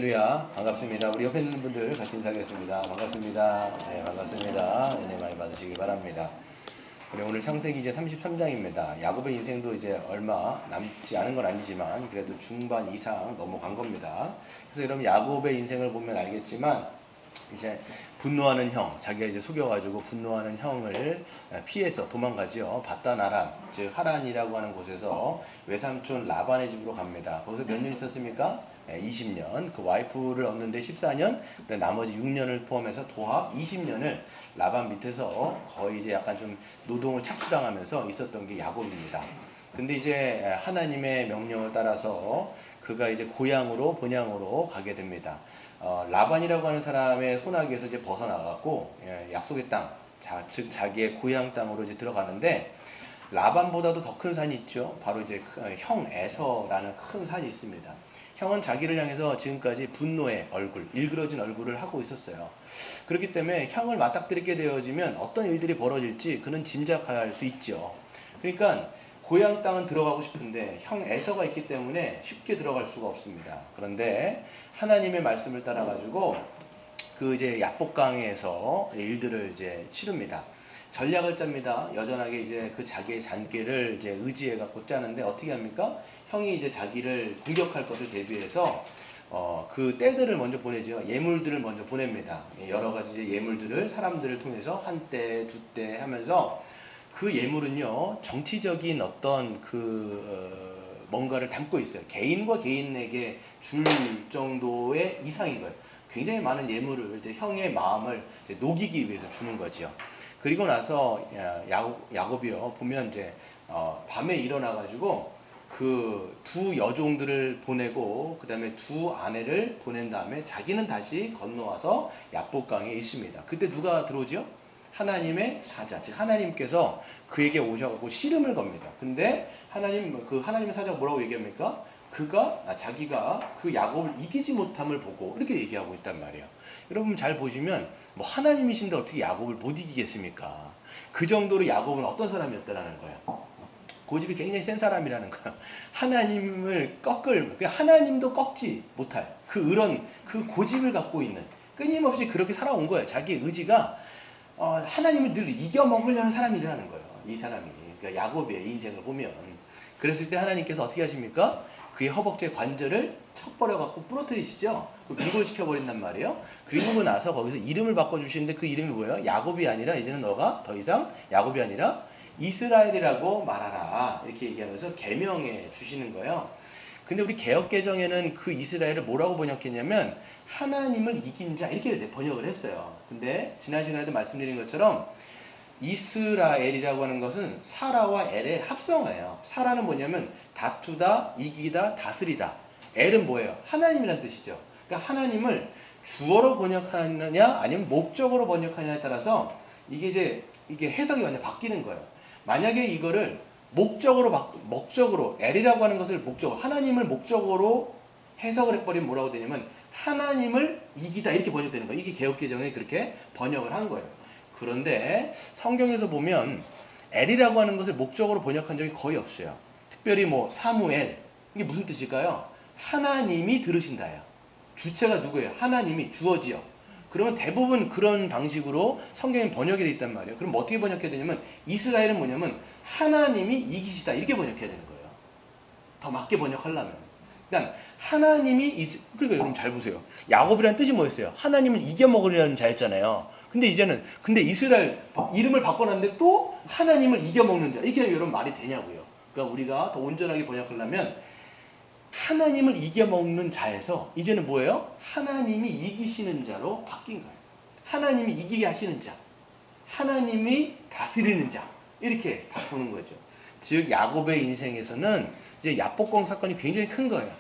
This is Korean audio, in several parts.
할렐루야, 반갑습니다. 우리 옆에 있는 분들 같이 인사하겠습니다. 반갑습니다. 네, 반갑습니다. 은혜 많이 받으시길 바랍니다. 우리 오늘 창세기 이제 33장입니다. 야곱의 인생도 이제 얼마 남지 않은 건 아니지만 그래도 중반 이상 넘어간 겁니다. 그래서 여러분 야곱의 인생을 보면 알겠지만 이제 분노하는 형, 자기가 이제 속여가지고 분노하는 형을 피해서 도망가지요. 바다나람, 즉 하란이라고 하는 곳에서 외삼촌 라반의 집으로 갑니다. 거기서 몇 년 있었습니까? 20년. 그 와이프를 얻는데 14년, 나머지 6년을 포함해서 도합 20년을 라반 밑에서 거의 이제 약간 좀 노동을 착취당하면서 있었던 게 야곱입니다. 근데 이제 하나님의 명령을 따라서 그가 이제 고향으로 본향으로 가게 됩니다. 라반이라고 하는 사람의 손아귀에서 이제 벗어나갔고 약속의 땅, 즉 자기의 고향 땅으로 이제 들어가는데 라반보다도 더 큰 산이 있죠. 바로 이제 형 에서라는 큰 산이 있습니다. 형은 자기를 향해서 지금까지 분노의 얼굴, 일그러진 얼굴을 하고 있었어요. 그렇기 때문에 형을 맞닥뜨리게 되어지면 어떤 일들이 벌어질지 그는 짐작할 수 있죠. 그러니까 고향 땅은 들어가고 싶은데 형 에서가 있기 때문에 쉽게 들어갈 수가 없습니다. 그런데 하나님의 말씀을 따라 가지고 그 이제 야복강에서 일들을 이제 치릅니다. 전략을 짭니다. 여전하게 이제 그 자기의 잔꾀를 이제 의지해 갖고 짜는데 어떻게 합니까? 형이 이제 자기를 공격할 것을 대비해서 그 떼들을 먼저 보내죠. 예물들을 먼저 보냅니다. 여러 가지 이제 예물들을 사람들을 통해서 한 떼, 두 떼 하면서 그 예물은요 정치적인 어떤 뭔가를 담고 있어요. 개인과 개인에게 줄 정도의 이상인 거예요. 굉장히 많은 예물을 이제 형의 마음을 이제 녹이기 위해서 주는 거죠. 그리고 나서 야곱이요 보면 이제 밤에 일어나 가지고 그 두 여종들을 보내고 그 다음에 두 아내를 보낸 다음에 자기는 다시 건너와서 야복강에 있습니다. 그때 누가 들어오죠? 하나님의 사자, 즉 하나님께서 그에게 오셔가지고 씨름을 겁니다. 근데 하나님의 사자가 뭐라고 얘기합니까? 자기가 그 야곱을 이기지 못함을 보고 이렇게 얘기하고 있단 말이에요. 여러분 잘 보시면 뭐 하나님이신데 어떻게 야곱을 못 이기겠습니까? 그 정도로 야곱은 어떤 사람이었다라는 거예요. 고집이 굉장히 센 사람이라는 거예요. 하나님을 하나님도 꺾지 못할 그 고집을 갖고 있는 끊임없이 그렇게 살아온 거예요. 자기의 의지가 하나님을 늘 이겨먹으려는 사람이라는 거예요. 이 사람이. 그러니까 야곱의 인생을 보면. 그랬을 때 하나님께서 어떻게 하십니까? 그의 허벅지의 관절을 척버려갖고 부러뜨리시죠. 위골시켜버린단 말이에요. 그리고 나서 거기서 이름을 바꿔주시는데 그 이름이 뭐예요? 야곱이 아니라 이제는 너가 더 이상 야곱이 아니라 이스라엘이라고 말하라. 이렇게 얘기하면서 계명해 주시는 거예요. 근데 우리 개역개정에는 그 이스라엘을 뭐라고 번역했냐면 하나님을 이긴 자 이렇게 번역을 했어요. 근데 지난 시간에도 말씀드린 것처럼 이스라엘이라고 하는 것은 사라와 엘의 합성어예요. 사라는 뭐냐면 다투다, 이기다, 다스리다. 엘은 뭐예요? 하나님이라는 뜻이죠. 그러니까 하나님을 주어로 번역하느냐 아니면 목적으로 번역하느냐에 따라서 이게 해석이 완전 바뀌는 거예요. 만약에 이거를 목적으로 L이라고 하는 것을 하나님을 목적으로 해석을 해버리면 뭐라고 되냐면 하나님을 이기다 이렇게 번역되는 거예요. 이게 개역개정에 그렇게 번역을 한 거예요. 그런데 성경에서 보면 L이라고 하는 것을 목적으로 번역한 적이 거의 없어요. 특별히 뭐 사무엘 이게 무슨 뜻일까요? 하나님이 들으신다예요. 주체가 누구예요? 하나님이 주어지요. 그러면 대부분 그런 방식으로 성경이 번역이 되어 있단 말이에요. 그럼 어떻게 번역해야 되냐면 이스라엘은 뭐냐면 하나님이 이기시다 이렇게 번역해야 되는 거예요. 더 맞게 번역하려면. 그러니까 그러니까 여러분 잘 보세요. 야곱이라는 뜻이 뭐였어요? 하나님을 이겨먹으려는 자였잖아요. 근데 이스라엘 이름을 바꿔놨는데 또 하나님을 이겨먹는 자 이렇게 여러분 말이 되냐고요. 그러니까 우리가 더 온전하게 번역하려면 하나님을 이겨먹는 자에서 이제는 뭐예요? 하나님이 이기시는 자로 바뀐 거예요. 하나님이 이기게 하시는 자, 하나님이 다스리는 자 이렇게 바꾸는 거죠. 즉 야곱의 인생에서는 이제 야복강 사건이 굉장히 큰 거예요.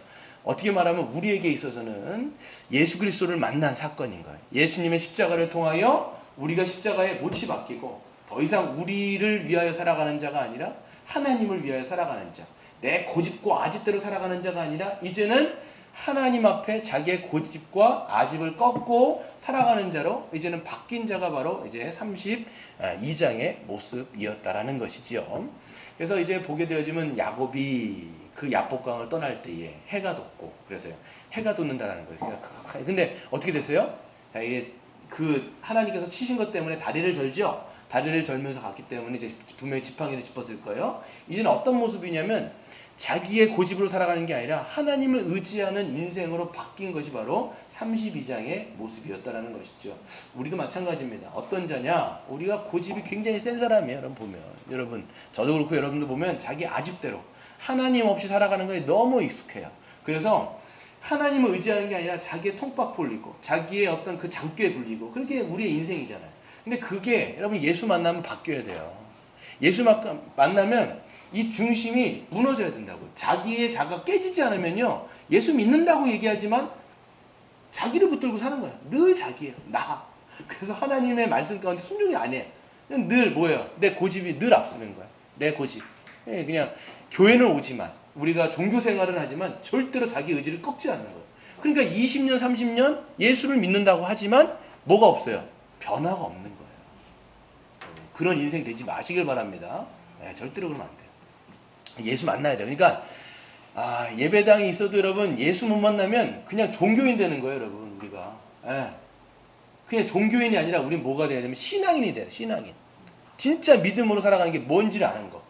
어떻게 말하면 우리에게 있어서는 예수 그리스도를 만난 사건인 거예요. 예수님의 십자가를 통하여 우리가 십자가에 못이 박히고 더 이상 우리를 위하여 살아가는 자가 아니라 하나님을 위하여 살아가는 자. 내 고집과 아집대로 살아가는 자가 아니라 이제는 하나님 앞에 자기의 고집과 아집을 꺾고 살아가는 자로 이제는 바뀐 자가 바로 이제 32장의 모습이었다라는 것이지요. 그래서 이제 보게 되어지면 야곱이 그 야복강을 떠날 때에 해가 돋고 그래서요. 해가 돋는다라는 거예요. 그러니까 근데 어떻게 됐어요? 이게 그 하나님께서 치신 것 때문에 다리를 절죠. 다리를 절면서 갔기 때문에 이제 분명히 지팡이를 짚었을 거예요. 이제는 어떤 모습이냐면 자기의 고집으로 살아가는 게 아니라 하나님을 의지하는 인생으로 바뀐 것이 바로 32장의 모습이었다라는 것이죠. 우리도 마찬가지입니다. 어떤 자냐? 우리가 고집이 굉장히 센 사람이에요. 여러분 보면. 여러분 저도 그렇고 여러분도 보면 자기 아집대로 하나님 없이 살아가는 거에 너무 익숙해요. 그래서 하나님을 의지하는 게 아니라 자기의 통박 돌리고 자기의 어떤 그 장꾀에 굴리고 그렇게 우리의 인생이잖아요. 근데 그게 여러분 예수 만나면 바뀌어야 돼요. 예수 만나면 이 중심이 무너져야 된다고요. 자기의 자가 깨지지 않으면요. 예수 믿는다고 얘기하지만 자기를 붙들고 사는 거예요. 늘 자기예요. 나. 그래서 하나님의 말씀 가운데 순종이 안 해. 늘 뭐예요? 내 고집이 늘 앞서는 거야. 내 고집. 그냥 교회는 오지만 우리가 종교 생활은 하지만 절대로 자기 의지를 꺾지 않는 거예요. 그러니까 20년, 30년 예수를 믿는다고 하지만 뭐가 없어요? 변화가 없는 거예요. 그런 인생 되지 마시길 바랍니다. 절대로 그러면 안 돼요. 예수 만나야 돼요. 그러니까 예배당이 있어도 여러분 예수 못 만나면 그냥 종교인 되는 거예요. 여러분 우리가. 그냥 종교인이 아니라 우리는 뭐가 돼야 되냐면 신앙인이 돼요. 신앙인. 진짜 믿음으로 살아가는 게 뭔지를 아는 거.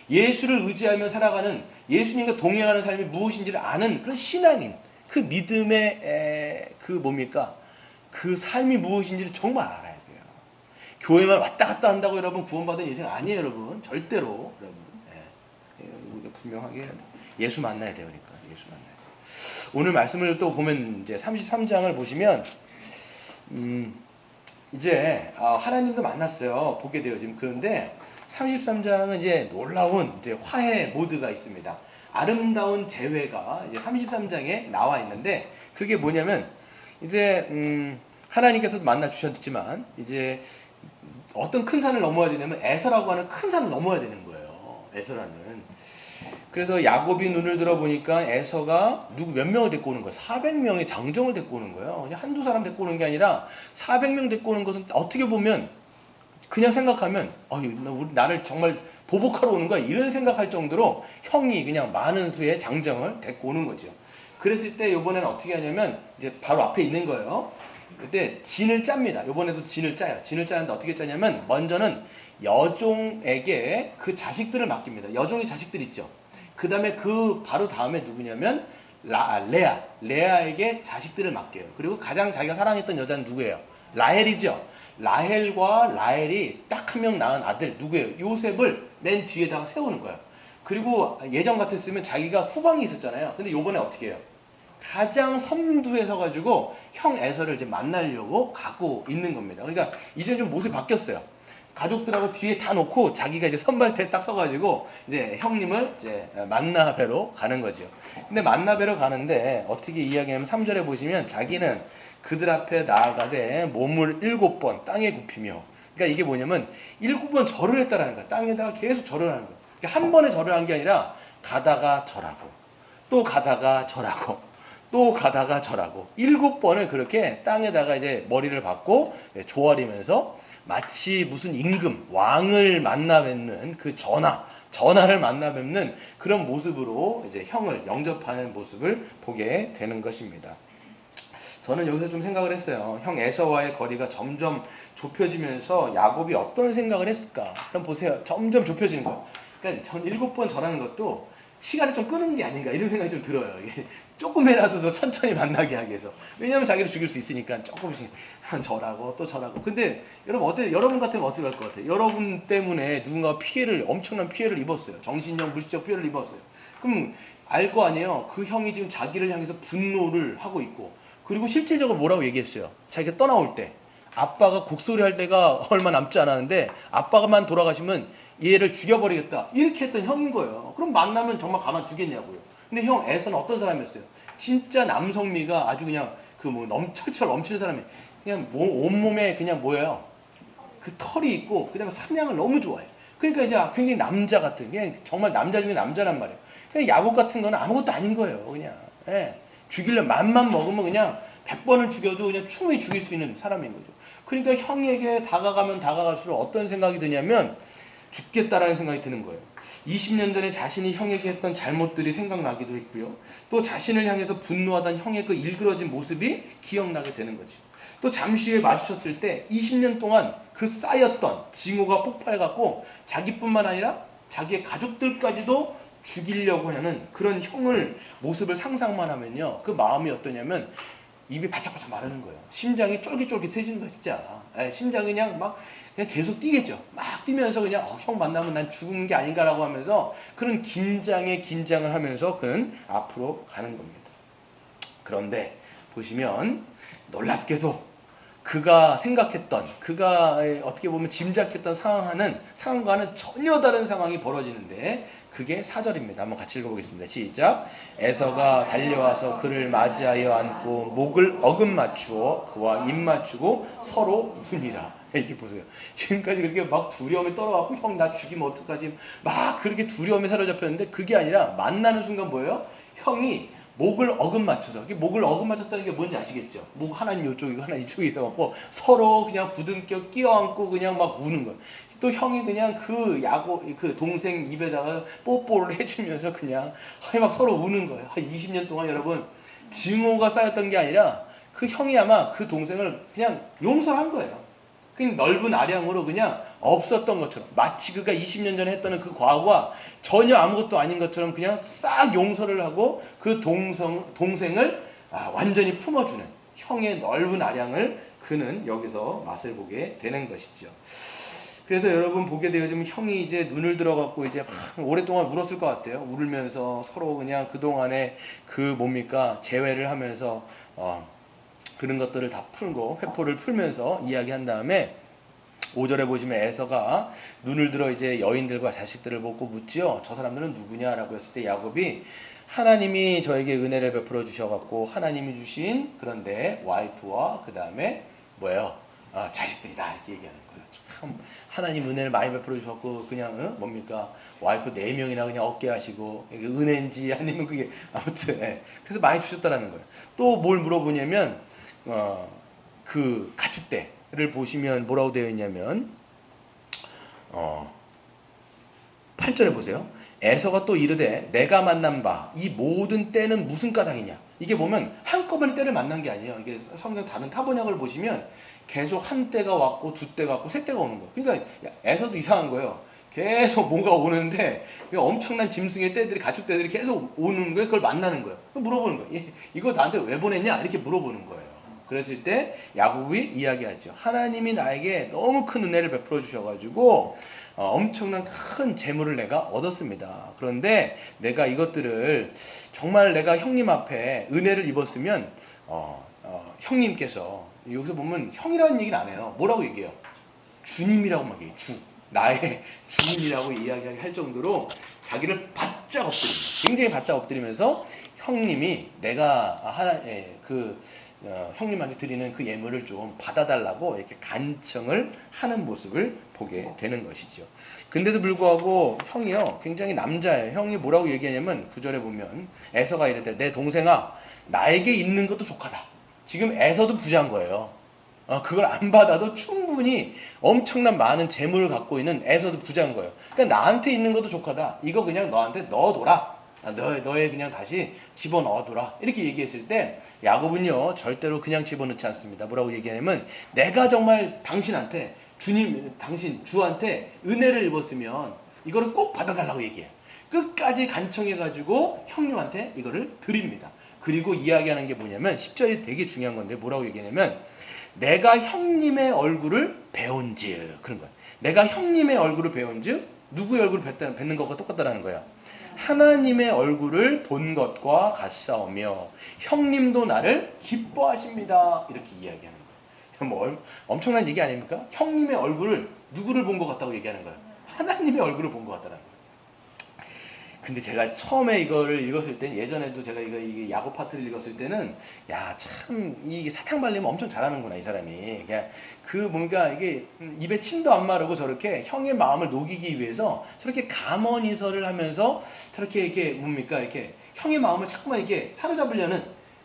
예수를 의지하며 살아가는 예수님과 동행하는 삶이 무엇인지를 아는 그런 신앙인. 그 믿음의 그 뭡니까? 그 삶이 무엇인지를 정말 알아야 돼요. 교회만 왔다 갔다 한다고 여러분 구원받은 인생 아니에요. 여러분. 절대로. 여러분. 우리가 분명하게 해야 돼요. 예수 만나야 돼요. 그러니까. 예수 만나야 돼요. 오늘 말씀을 또 보면 이제 33장을 보시면 이제 하나님도 만났어요. 보게 돼요. 지금 그런데 33장은 이제 놀라운 이제 화해 모드가 있습니다. 아름다운 재회가 이제 33장에 나와 있는데 그게 뭐냐면 이제 하나님께서도 만나 주셨지만 이제 어떤 큰 산을 넘어야 되냐면 에서라고 하는 큰 산을 넘어야 되는 거예요. 에서라는. 그래서 야곱이 눈을 들어보니까 에서가 몇 명을 데리고 오는 거예요. 400명의 장정을 데리고 오는 거예요. 그냥 한두 사람 데리고 오는 게 아니라 400명 데리고 오는 것은 어떻게 보면 그냥 생각하면 나를 정말 보복하러 오는 거야 이런 생각할 정도로 형이 그냥 많은 수의 장정을 데리고 오는 거죠. 그랬을 때 이번에는 어떻게 하냐면 이제 바로 앞에 있는 거예요. 그때 진을 짭니다. 이번에도 진을 짜요. 진을 짜는데 어떻게 짜냐면 먼저는 여종에게 그 자식들을 맡깁니다. 여종의 자식들 있죠. 그 다음에 바로 다음에 누구냐면 레아에게 자식들을 맡겨요. 그리고 가장 자기가 사랑했던 여자는 누구예요? 라헬이죠. 라헬과 라헬이 딱 한 명 낳은 아들 누구예요? 요셉을 맨 뒤에다가 세우는 거예요. 그리고 예전 같았으면 자기가 후방이 있었잖아요. 근데 요번에 어떻게 해요? 가장 선두에 서가지고 형 에서를 이제 만나려고 가고 있는 겁니다. 그러니까 이제 좀 모습이 바뀌었어요. 가족들하고 뒤에 다 놓고 자기가 이제 선발대에 딱 서가지고 이제 형님을 이제 만나 뵈러 가는 거죠. 근데 만나 뵈러 가는데 어떻게 이야기하면 3절에 보시면 자기는 그들 앞에 나아가되 몸을 7번 땅에 굽히며 그러니까 이게 뭐냐면 7번 절을 했다라는 거야. 땅에다가 계속 절을 하는 거야. 그러니까 한 번에 절을 한 게 아니라 가다가 절하고 또 가다가 절하고 또 가다가 절하고 7번을 그렇게 땅에다가 이제 머리를 박고 조아리면서 마치 무슨 임금 왕을 만나 뵙는 그 전하를 만나 뵙는 그런 모습으로 이제 형을 영접하는 모습을 보게 되는 것입니다. 저는 여기서 좀 생각을 했어요. 형 에서와의 거리가 점점 좁혀지면서 야곱이 어떤 생각을 했을까? 그럼 보세요. 점점 좁혀지는 거예요. 그러니까 전 7번 절하는 것도 시간을 좀 끄는 게 아닌가 이런 생각이 좀 들어요. 조금이라도 더 천천히 만나게 하기 위해서. 왜냐하면 자기를 죽일 수 있으니까 조금씩 절하고 또 절하고. 근데 여러분 여러분 같으면 어떻게 할 것 같아요? 여러분 때문에 누군가 엄청난 피해를 입었어요. 정신적, 물질적 피해를 입었어요. 그럼 알 거 아니에요? 그 형이 지금 자기를 향해서 분노를 하고 있고 그리고 실질적으로 뭐라고 얘기했어요? 자기가 떠나올 때 아빠가 곡소리 할 때가 얼마 남지 않았는데 아빠가만 돌아가시면 얘를 죽여버리겠다 이렇게 했던 형인 거예요. 그럼 만나면 정말 가만 두겠냐고요. 근데 형 에서는 어떤 사람이었어요? 진짜 남성미가 아주 그냥 철철 넘치는 사람이 그냥 온몸에 그냥 뭐예요? 그 털이 있고 그다음에 사냥을 너무 좋아해. 그러니까 이제 굉장히 남자 같은 그냥 정말 남자 중에 남자란 말이에요. 그냥 야곱 같은 거는 아무것도 아닌 거예요. 그냥 죽이려 맘만 먹으면 그냥 100번을 죽여도 그냥 충분히 죽일 수 있는 사람인 거죠. 그러니까 형에게 다가가면 다가갈수록 어떤 생각이 드냐면 죽겠다라는 생각이 드는 거예요. 20년 전에 자신이 형에게 했던 잘못들이 생각나기도 했고요. 또 자신을 향해서 분노하던 형의 그 일그러진 모습이 기억나게 되는 거죠. 또 잠시 후에 마주쳤을 때 20년 동안 그 쌓였던 징후가 폭발해갖고 자기뿐만 아니라 자기의 가족들까지도 죽이려고 하는 그런 형을 모습을 상상만 하면요, 그 마음이 어떠냐면 입이 바짝바짝 마르는 거예요. 심장이 쫄깃쫄깃해지는 거 진짜. 심장이 그냥 계속 뛰겠죠. 막 뛰면서 그냥 형 만나면 난 죽은 게 아닌가라고 하면서 그런 긴장을 하면서 그는 앞으로 가는 겁니다. 그런데 보시면 놀랍게도 그가 생각했던, 그가 어떻게 보면 짐작했던 상황과는 전혀 다른 상황이 벌어지는데 그게 4절입니다. 한번 같이 읽어보겠습니다. 시작. 에서가 달려와서 그를 맞이하여 안고 목을 어긋맞추어 그와 입 맞추고 서로 우니라. 이렇게 보세요. 지금까지 그렇게 막 두려움에 떨어갖고 형 나 죽이면 어떡하지? 막 그렇게 두려움에 사로잡혔는데 그게 아니라 만나는 순간 뭐예요? 형이 목을 어긋맞춰서, 목을 어긋맞췄다는 게 뭔지 아시겠죠? 목 하나는 이쪽이고 하나는 이쪽에 있어갖고 서로 그냥 부둥켜 끼어안고 그냥 막 우는 거예요. 또 형이 그냥 그 동생 입에다가 뽀뽀를 해주면서 그냥 막 서로 우는 거예요. 20년 동안 여러분 증오가 쌓였던 게 아니라 그 형이 아마 그 동생을 그냥 용서한 거예요. 그냥 넓은 아량으로 그냥 없었던 것처럼, 마치 그가 20년 전에 했던 그 과거가 전혀 아무것도 아닌 것처럼 그냥 싹 용서를 하고 그 동생을 완전히 품어주는 형의 넓은 아량을 그는 여기서 맛을 보게 되는 것이죠. 그래서 여러분 보게 되어지면 형이 이제 눈을 들어갖고 이제 오랫동안 울었을 것 같아요. 울면서 서로 그냥 그동안에 재회를 하면서 그런 것들을 다 풀고 회포를 풀면서 이야기한 다음에 5절에 보시면 에서가 눈을 들어 이제 여인들과 자식들을 보고 묻지요. 저 사람들은 누구냐라고 했을 때 야곱이 하나님이 저에게 은혜를 베풀어 주셔갖고 하나님이 주신 그런데 와이프와 그 다음에 자식들이다 이렇게 얘기하는 거예요. 참 하나님 은혜를 많이 베풀어 주셨고 그냥 와이프 4명이나 그냥 얻게 하시고 이게 은혜인지 아니면 그게 아무튼 그래서 많이 주셨다라는 거예요. 또 뭘 물어보냐면 그 가축대를 보시면 뭐라고 되어 있냐면 8절에 보세요. 에서가 또 이르되 내가 만난 바 이 모든 때는 무슨 까닭이냐. 이게 보면 한꺼번에 때를 만난 게 아니에요. 이게 성경 다른 타번역을 보시면 계속 한 때가 왔고 두 때가 왔고 세 때가 오는 거예요. 그러니까 에서도 이상한 거예요. 계속 뭔가 오는데 엄청난 짐승의 떼들이 가축대들이 계속 오는 거예요. 그걸 만나는 거예요. 물어보는 거예요. 이거 나한테 왜 보냈냐? 이렇게 물어보는 거예요. 그랬을 때 야곱이 이야기하죠. 하나님이 나에게 너무 큰 은혜를 베풀어 주셔가지고 엄청난 큰 재물을 내가 얻었습니다. 그런데 내가 이것들을 정말 내가 형님 앞에 은혜를 입었으면 형님께서 여기서 보면 형이라는 얘기는 안 해요. 뭐라고 얘기해요? 주님이라고 막 얘기해요. 나의 주님이라고 이야기할 정도로 자기를 바짝 엎드립니다. 굉장히 바짝 엎드리면서 형님이 내가 형님한테 드리는 그 예물을 좀 받아달라고 이렇게 간청을 하는 모습을 보게 되는 것이죠. 근데도 불구하고 형이요 굉장히 남자예요. 형이 뭐라고 얘기하냐면 9절에 보면 에서가 이르되 내 동생아 나에게 있는 것도 족하다. 지금 에서도 부자인 거예요. 그걸 안 받아도 충분히 엄청난 많은 재물을 갖고 있는 에서도 부자인 거예요. 그러니까 나한테 있는 것도 족하다. 이거 그냥 너한테 넣어둬라. 너의 그냥 다시 집어넣어둬라. 이렇게 얘기했을 때 야곱은요 절대로 그냥 집어넣지 않습니다. 뭐라고 얘기하냐면 내가 정말 당신한테 주한테 은혜를 입었으면 이거를 꼭 받아달라고 얘기해요. 끝까지 간청해가지고 형님한테 이거를 드립니다. 그리고 이야기하는 게 뭐냐면 10절이 되게 중요한 건데 뭐라고 얘기하냐면 내가 형님의 얼굴을 배운즉 그런 거예요. 내가 형님의 얼굴을 배운즉 누구의 얼굴을 뵙는 것과 똑같다라는 거예요. 하나님의 얼굴을 본 것과 같사오며 형님도 나를 기뻐하십니다. 이렇게 이야기하는 거예요. 엄청난 얘기 아닙니까? 형님의 얼굴을 누구를 본 것 같다고 얘기하는 거예요. 하나님의 얼굴을 본 것 같다는 거예요. 근데 제가 처음에 이거를 읽었을 때 예전에도 제가 이게 야곱 파트를 읽었을 때는 참 이게 사탕 발리면 엄청 잘하는구나 이 사람이. 뭔가 이게 입에 침도 안 마르고 저렇게 형의 마음을 녹이기 위해서 저렇게 감언이설을 하면서 저렇게 이렇게 형의 마음을 자꾸만 이렇게 사로잡으려는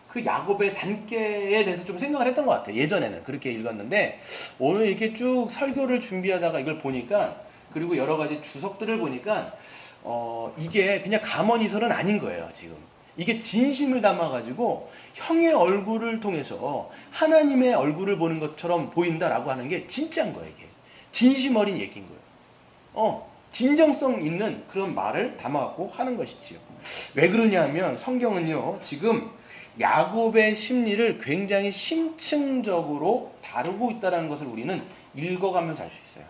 그 야곱의 잔꾀에 대해서 좀 생각을 했던 것 같아요. 예전에는 그렇게 읽었는데 오늘 이렇게 쭉 설교를 준비하다가 이걸 보니까 그리고 여러 가지 주석들을 보니까 이게 그냥 감언이설은 아닌 거예요. 지금 이게 진심을 담아가지고 형의 얼굴을 통해서 하나님의 얼굴을 보는 것처럼 보인다라고 하는 게 진짜인 거예요. 이게 진심 어린 얘기인 거예요. 진정성 있는 그런 말을 담아갖고 하는 것이지요. 왜 그러냐면 성경은요 지금 야곱의 심리를 굉장히 심층적으로 다루고 있다는 것을 우리는 읽어가면서 알 수 있어요.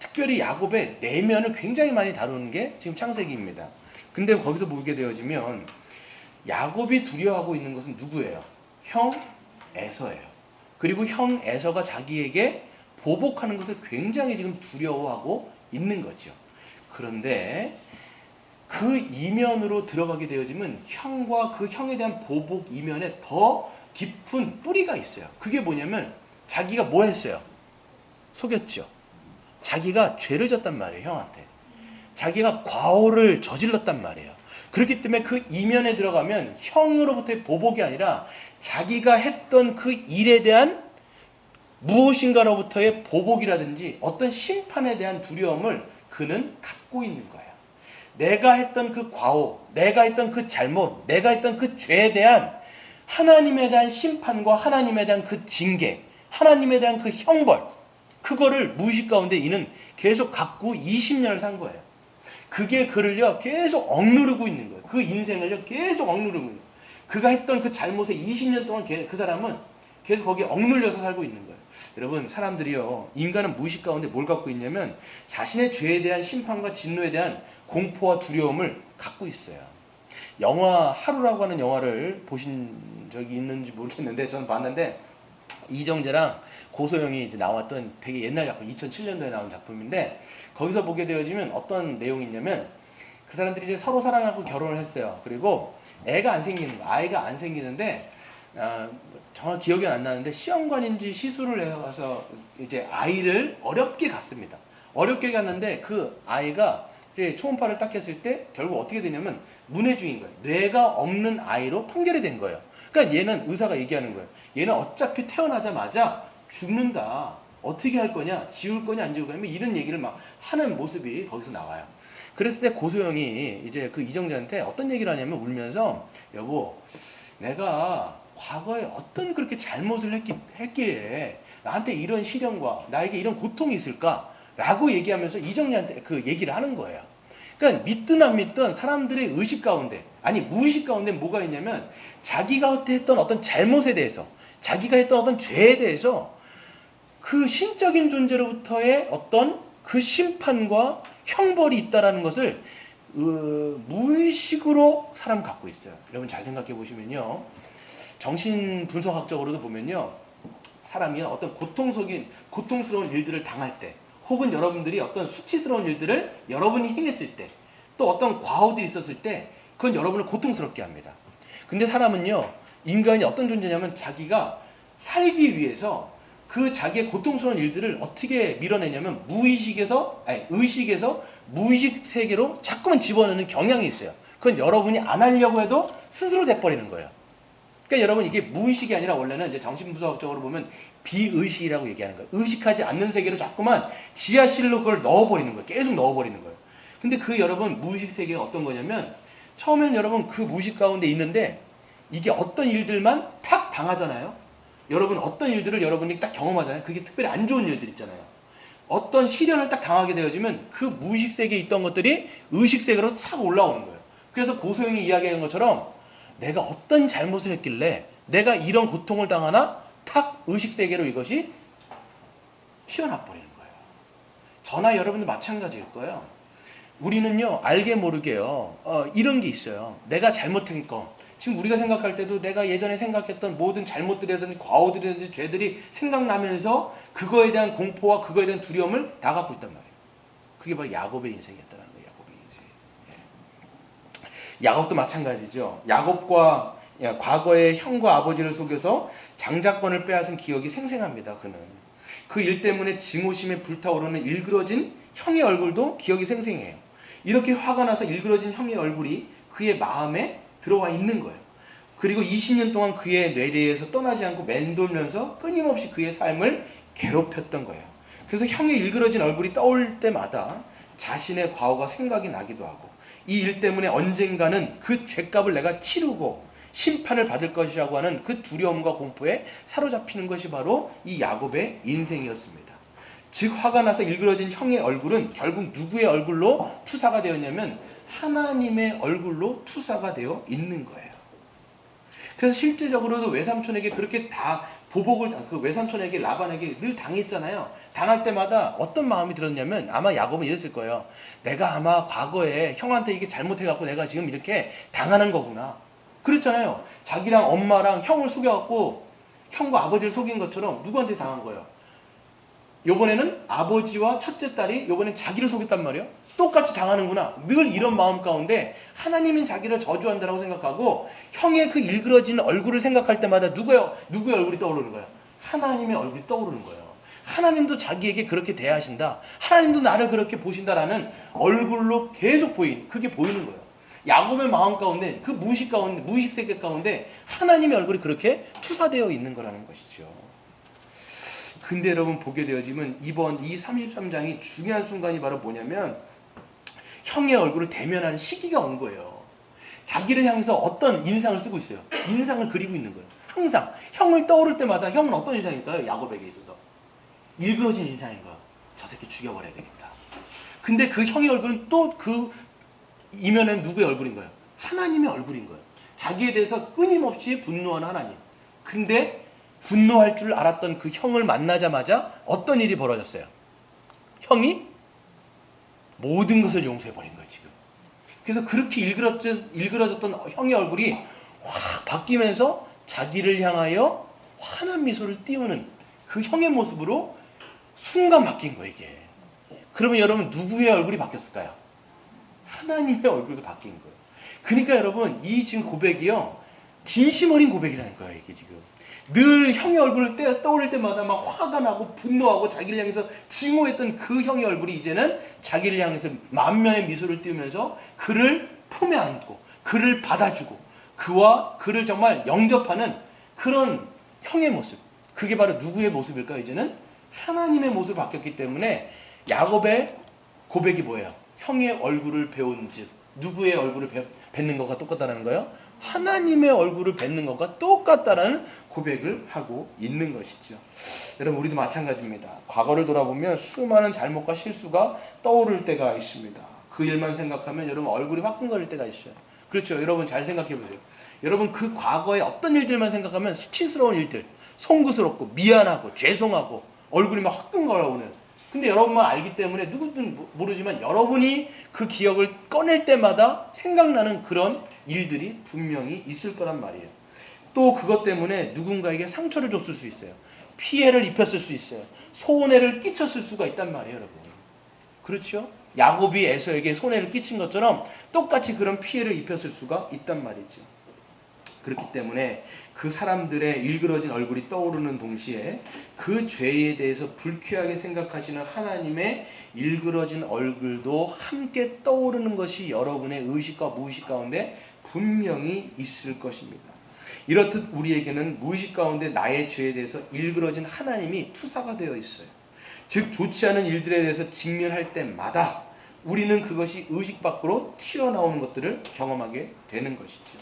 특별히 야곱의 내면을 굉장히 많이 다루는 게 지금 창세기입니다. 근데 거기서 보게 되어지면 야곱이 두려워하고 있는 것은 누구예요? 형 에서예요. 그리고 형 에서가 자기에게 보복하는 것을 굉장히 지금 두려워하고 있는 거죠. 그런데 그 이면으로 들어가게 되어지면 형과 그 형에 대한 보복 이면에 더 깊은 뿌리가 있어요. 그게 뭐냐면 자기가 뭐 했어요? 속였죠. 자기가 죄를 졌단 말이에요. 형한테. 자기가 과오를 저질렀단 말이에요. 그렇기 때문에 그 이면에 들어가면 형으로부터의 보복이 아니라 자기가 했던 그 일에 대한 무엇인가로부터의 보복이라든지 어떤 심판에 대한 두려움을 그는 갖고 있는 거예요. 내가 했던 그 과오, 내가 했던 그 잘못, 내가 했던 그 죄에 대한 하나님에 대한 심판과 하나님에 대한 그 징계, 하나님에 대한 그 형벌, 그거를 무의식 가운데 이는 계속 갖고 20년을 산 거예요. 그게 그를요 계속 억누르고 있는 거예요. 그 인생을요 계속 억누르고 있는 거예요. 그가 했던 그 잘못에 20년 동안 그 사람은 계속 거기에 억눌려서 살고 있는 거예요. 여러분 인간은 무의식 가운데 뭘 갖고 있냐면 자신의 죄에 대한 심판과 진노에 대한 공포와 두려움을 갖고 있어요. 영화 하루라고 하는 영화를 보신 적이 있는지 모르겠는데 저는 봤는데 이정재랑 고소영이 이제 나왔던 되게 옛날 작품 2007년도에 나온 작품인데 거기서 보게 되어지면 어떤 내용이 있냐면 그 사람들이 이제 서로 사랑하고 결혼을 했어요. 그리고 아이가 안 생기는데 정확히 기억이 안 나는데 시험관인지 시술을 해서 이제 아이를 어렵게 갖습니다. 어렵게 갔는데 그 아이가 이제 초음파를 딱 했을 때 결국 어떻게 되냐면 문해중인 거예요. 뇌가 없는 아이로 판결이 된 거예요. 그러니까 얘는 의사가 얘기하는 거예요. 얘는 어차피 태어나자마자 죽는다. 어떻게 할 거냐? 지울 거냐 안 지울 거냐? 이런 얘기를 막 하는 모습이 거기서 나와요. 그랬을 때 고소영이 이제 그 이정재한테 어떤 얘기를 하냐면 울면서 여보 내가 과거에 어떤 그렇게 잘못을 했기에 나한테 이런 시련과 나에게 이런 고통이 있을까? 라고 얘기하면서 이정재한테 그 얘기를 하는 거예요. 그러니까 믿든 안 믿든 사람들의 의식 가운데 아니 무의식 가운데 뭐가 있냐면 자기가 했던 어떤 잘못에 대해서 자기가 했던 어떤 죄에 대해서 그 신적인 존재로부터의 어떤 그 심판과 형벌이 있다라는 것을 무의식으로 사람 갖고 있어요. 여러분 잘 생각해 보시면요. 정신분석학적으로도 보면요. 사람이 어떤 고통스러운 일들을 당할 때 혹은 여러분들이 어떤 수치스러운 일들을 여러분이 행했을 때 또 어떤 과오들이 있었을 때 그건 여러분을 고통스럽게 합니다. 근데 사람은요. 인간이 어떤 존재냐면 자기가 살기 위해서 그 자기의 고통스러운 일들을 어떻게 밀어내냐면 의식에서 무의식 세계로 자꾸만 집어넣는 경향이 있어요. 그건 여러분이 안 하려고 해도 스스로 돼버리는 거예요. 그러니까 여러분 이게 무의식이 아니라 원래는 이제 정신분석적으로 보면 비의식이라고 얘기하는 거예요. 의식하지 않는 세계로 자꾸만 지하실로 그걸 넣어버리는 거예요. 계속 넣어버리는 거예요. 근데 그 여러분 무의식 세계가 어떤 거냐면 처음에는 여러분 그 무의식 가운데 있는데 이게 어떤 일들만 탁 당하잖아요. 여러분 어떤 일들을 여러분이 딱 경험하잖아요. 그게 특별히 안 좋은 일들 있잖아요. 어떤 시련을 딱 당하게 되어지면 그 무의식 세계에 있던 것들이 의식 세계로 싹 올라오는 거예요. 그래서 고소영이 이야기한 것처럼 내가 어떤 잘못을 했길래 내가 이런 고통을 당하나 탁 의식 세계로 이것이 튀어나와 버리는 거예요. 저나 여러분도 마찬가지일 거예요. 우리는요 알게 모르게요 이런 게 있어요. 내가 잘못한 거 지금 우리가 생각할 때도 내가 예전에 생각했던 모든 잘못들이라든지 과오들이라든지 죄들이 생각나면서 그거에 대한 공포와 그거에 대한 두려움을 다 갖고 있단 말이에요. 그게 바로 야곱의 인생이었다는 거예요. 야곱의 인생. 야곱도 마찬가지죠. 야곱과 과거의 형과 아버지를 속여서 장자권을 빼앗은 기억이 생생합니다. 그는 그 일 때문에 증오심에 불타오르는 일그러진 형의 얼굴도 기억이 생생해요. 이렇게 화가 나서 일그러진 형의 얼굴이 그의 마음에 들어와 있는 거예요. 그리고 20년 동안 그의 뇌리에서 떠나지 않고 맴돌면서 끊임없이 그의 삶을 괴롭혔던 거예요. 그래서 형의 일그러진 얼굴이 떠올 때마다 자신의 과거가 생각이 나기도 하고 이 일 때문에 언젠가는 그 죄값을 내가 치르고 심판을 받을 것이라고 하는 그 두려움과 공포에 사로잡히는 것이 바로 이 야곱의 인생이었습니다. 즉 화가 나서 일그러진 형의 얼굴은 결국 누구의 얼굴로 투사가 되었냐면 하나님의 얼굴로 투사가 되어 있는 거예요. 그래서 실제적으로도 외삼촌에게 그렇게 다 보복을 그 외삼촌에게 라반에게 늘 당했잖아요. 당할 때마다 어떤 마음이 들었냐면 아마 야곱은 이랬을 거예요. 내가 아마 과거에 형한테 이게 잘못해갖고 내가 지금 이렇게 당하는 거구나. 그렇잖아요. 자기랑 엄마랑 형을 속여갖고 형과 아버지를 속인 것처럼 누구한테 당한 거예요. 요번에는 아버지와 첫째 딸이 요번엔 자기를 속였단 말이에요. 똑같이 당하는구나. 늘 이런 마음 가운데 하나님은 자기를 저주한다고 생각하고 형의 그 일그러진 얼굴을 생각할 때마다 누구의 얼굴이 떠오르는 거예요? 하나님의 얼굴이 떠오르는 거예요. 하나님도 자기에게 그렇게 대하신다. 하나님도 나를 그렇게 보신다라는 얼굴로 계속 그게 보이는 거예요. 야곱의 마음 가운데 그 무의식 세계 가운데 하나님의 얼굴이 그렇게 투사되어 있는 거라는 것이죠. 근데 여러분 보게 되어지면 이번 이 33장이 중요한 순간이 바로 뭐냐면 형의 얼굴을 대면하는 시기가 온 거예요. 자기를 향해서 어떤 인상을 쓰고 있어요. 인상을 그리고 있는 거예요. 항상 형을 떠오를 때마다 형은 어떤 인상일까요? 야곱에게 있어서 일그러진 인상인가? 저 새끼 죽여버려야 되겠다. 근데 그 형의 얼굴은 또 그 이면에는 누구의 얼굴인 거예요? 하나님의 얼굴인 거예요. 자기에 대해서 끊임없이 분노하는 하나님. 근데 분노할 줄 알았던 그 형을 만나자마자 어떤 일이 벌어졌어요? 형이 모든 것을 용서해버린 거예요, 지금. 그래서 그렇게 일그러졌던 형의 얼굴이 확 바뀌면서 자기를 향하여 환한 미소를 띄우는 그 형의 모습으로 순간 바뀐 거예요, 이게. 그러면 여러분 누구의 얼굴이 바뀌었을까요? 하나님의 얼굴도 바뀐 거예요. 그러니까 여러분 이 지금 고백이요, 진심 어린 고백이라는 거예요, 이게 지금. 늘 형의 얼굴을 떠올릴 때마다 막 화가 나고 분노하고 자기를 향해서 증오했던 그 형의 얼굴이 이제는 자기를 향해서 만면의 미소를 띄우면서 그를 품에 안고 그를 받아주고 그를 정말 영접하는 그런 형의 모습. 그게 바로 누구의 모습일까요? 이제는 하나님의 모습으로 바뀌었기 때문에 야곱의 고백이 뭐예요? 형의 얼굴을 배운 즉 누구의 얼굴을 뵙는 것과 똑같다는 거예요? 하나님의 얼굴을 뵙는 것과 똑같다라는 고백을 하고 있는 것이죠. 여러분 우리도 마찬가지입니다. 과거를 돌아보면 수많은 잘못과 실수가 떠오를 때가 있습니다. 그 일만 생각하면 여러분 얼굴이 화끈거릴 때가 있어요. 그렇죠. 여러분 잘 생각해 보세요. 여러분 그 과거의 어떤 일들만 생각하면 수치스러운 일들, 송구스럽고 미안하고 죄송하고 얼굴이 막 화끈거려오는, 근데 여러분만 알기 때문에 누구든 모르지만 여러분이 그 기억을 꺼낼 때마다 생각나는 그런 일들이 분명히 있을 거란 말이에요. 또 그것 때문에 누군가에게 상처를 줬을 수 있어요. 피해를 입혔을 수 있어요. 손해를 끼쳤을 수가 있단 말이에요, 여러분. 그렇죠? 야곱이 에서에게 손해를 끼친 것처럼 똑같이 그런 피해를 입혔을 수가 있단 말이죠. 그렇기 때문에 그 사람들의 일그러진 얼굴이 떠오르는 동시에 그 죄에 대해서 불쾌하게 생각하시는 하나님의 일그러진 얼굴도 함께 떠오르는 것이 여러분의 의식과 무의식 가운데 분명히 있을 것입니다. 이렇듯 우리에게는 무의식 가운데 나의 죄에 대해서 일그러진 하나님이 투사가 되어 있어요. 즉 좋지 않은 일들에 대해서 직면할 때마다 우리는 그것이 의식 밖으로 튀어나오는 것들을 경험하게 되는 것이죠.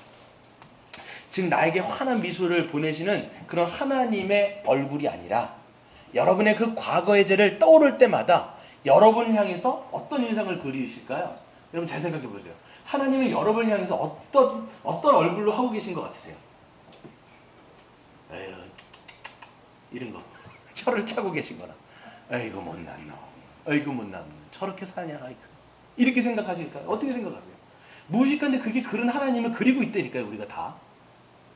즉 나에게 환한 미소를 보내시는 그런 하나님의 얼굴이 아니라 여러분의 그 과거의 죄를 떠오를 때마다 여러분을 향해서 어떤 인상을 그리실까요? 여러분 잘 생각해 보세요. 하나님은 여러분을 향해서 어떤 얼굴로 하고 계신 것 같으세요? 에휴, 이런 거 혀를 차고 계신 거나 에이구 못난 놈, 에이구 못난 놈, 저렇게 사냐, 아이고. 이렇게 생각하실까요? 어떻게 생각하세요? 무의식한데 그게 그런 하나님을 그리고 있다니까요, 우리가 다.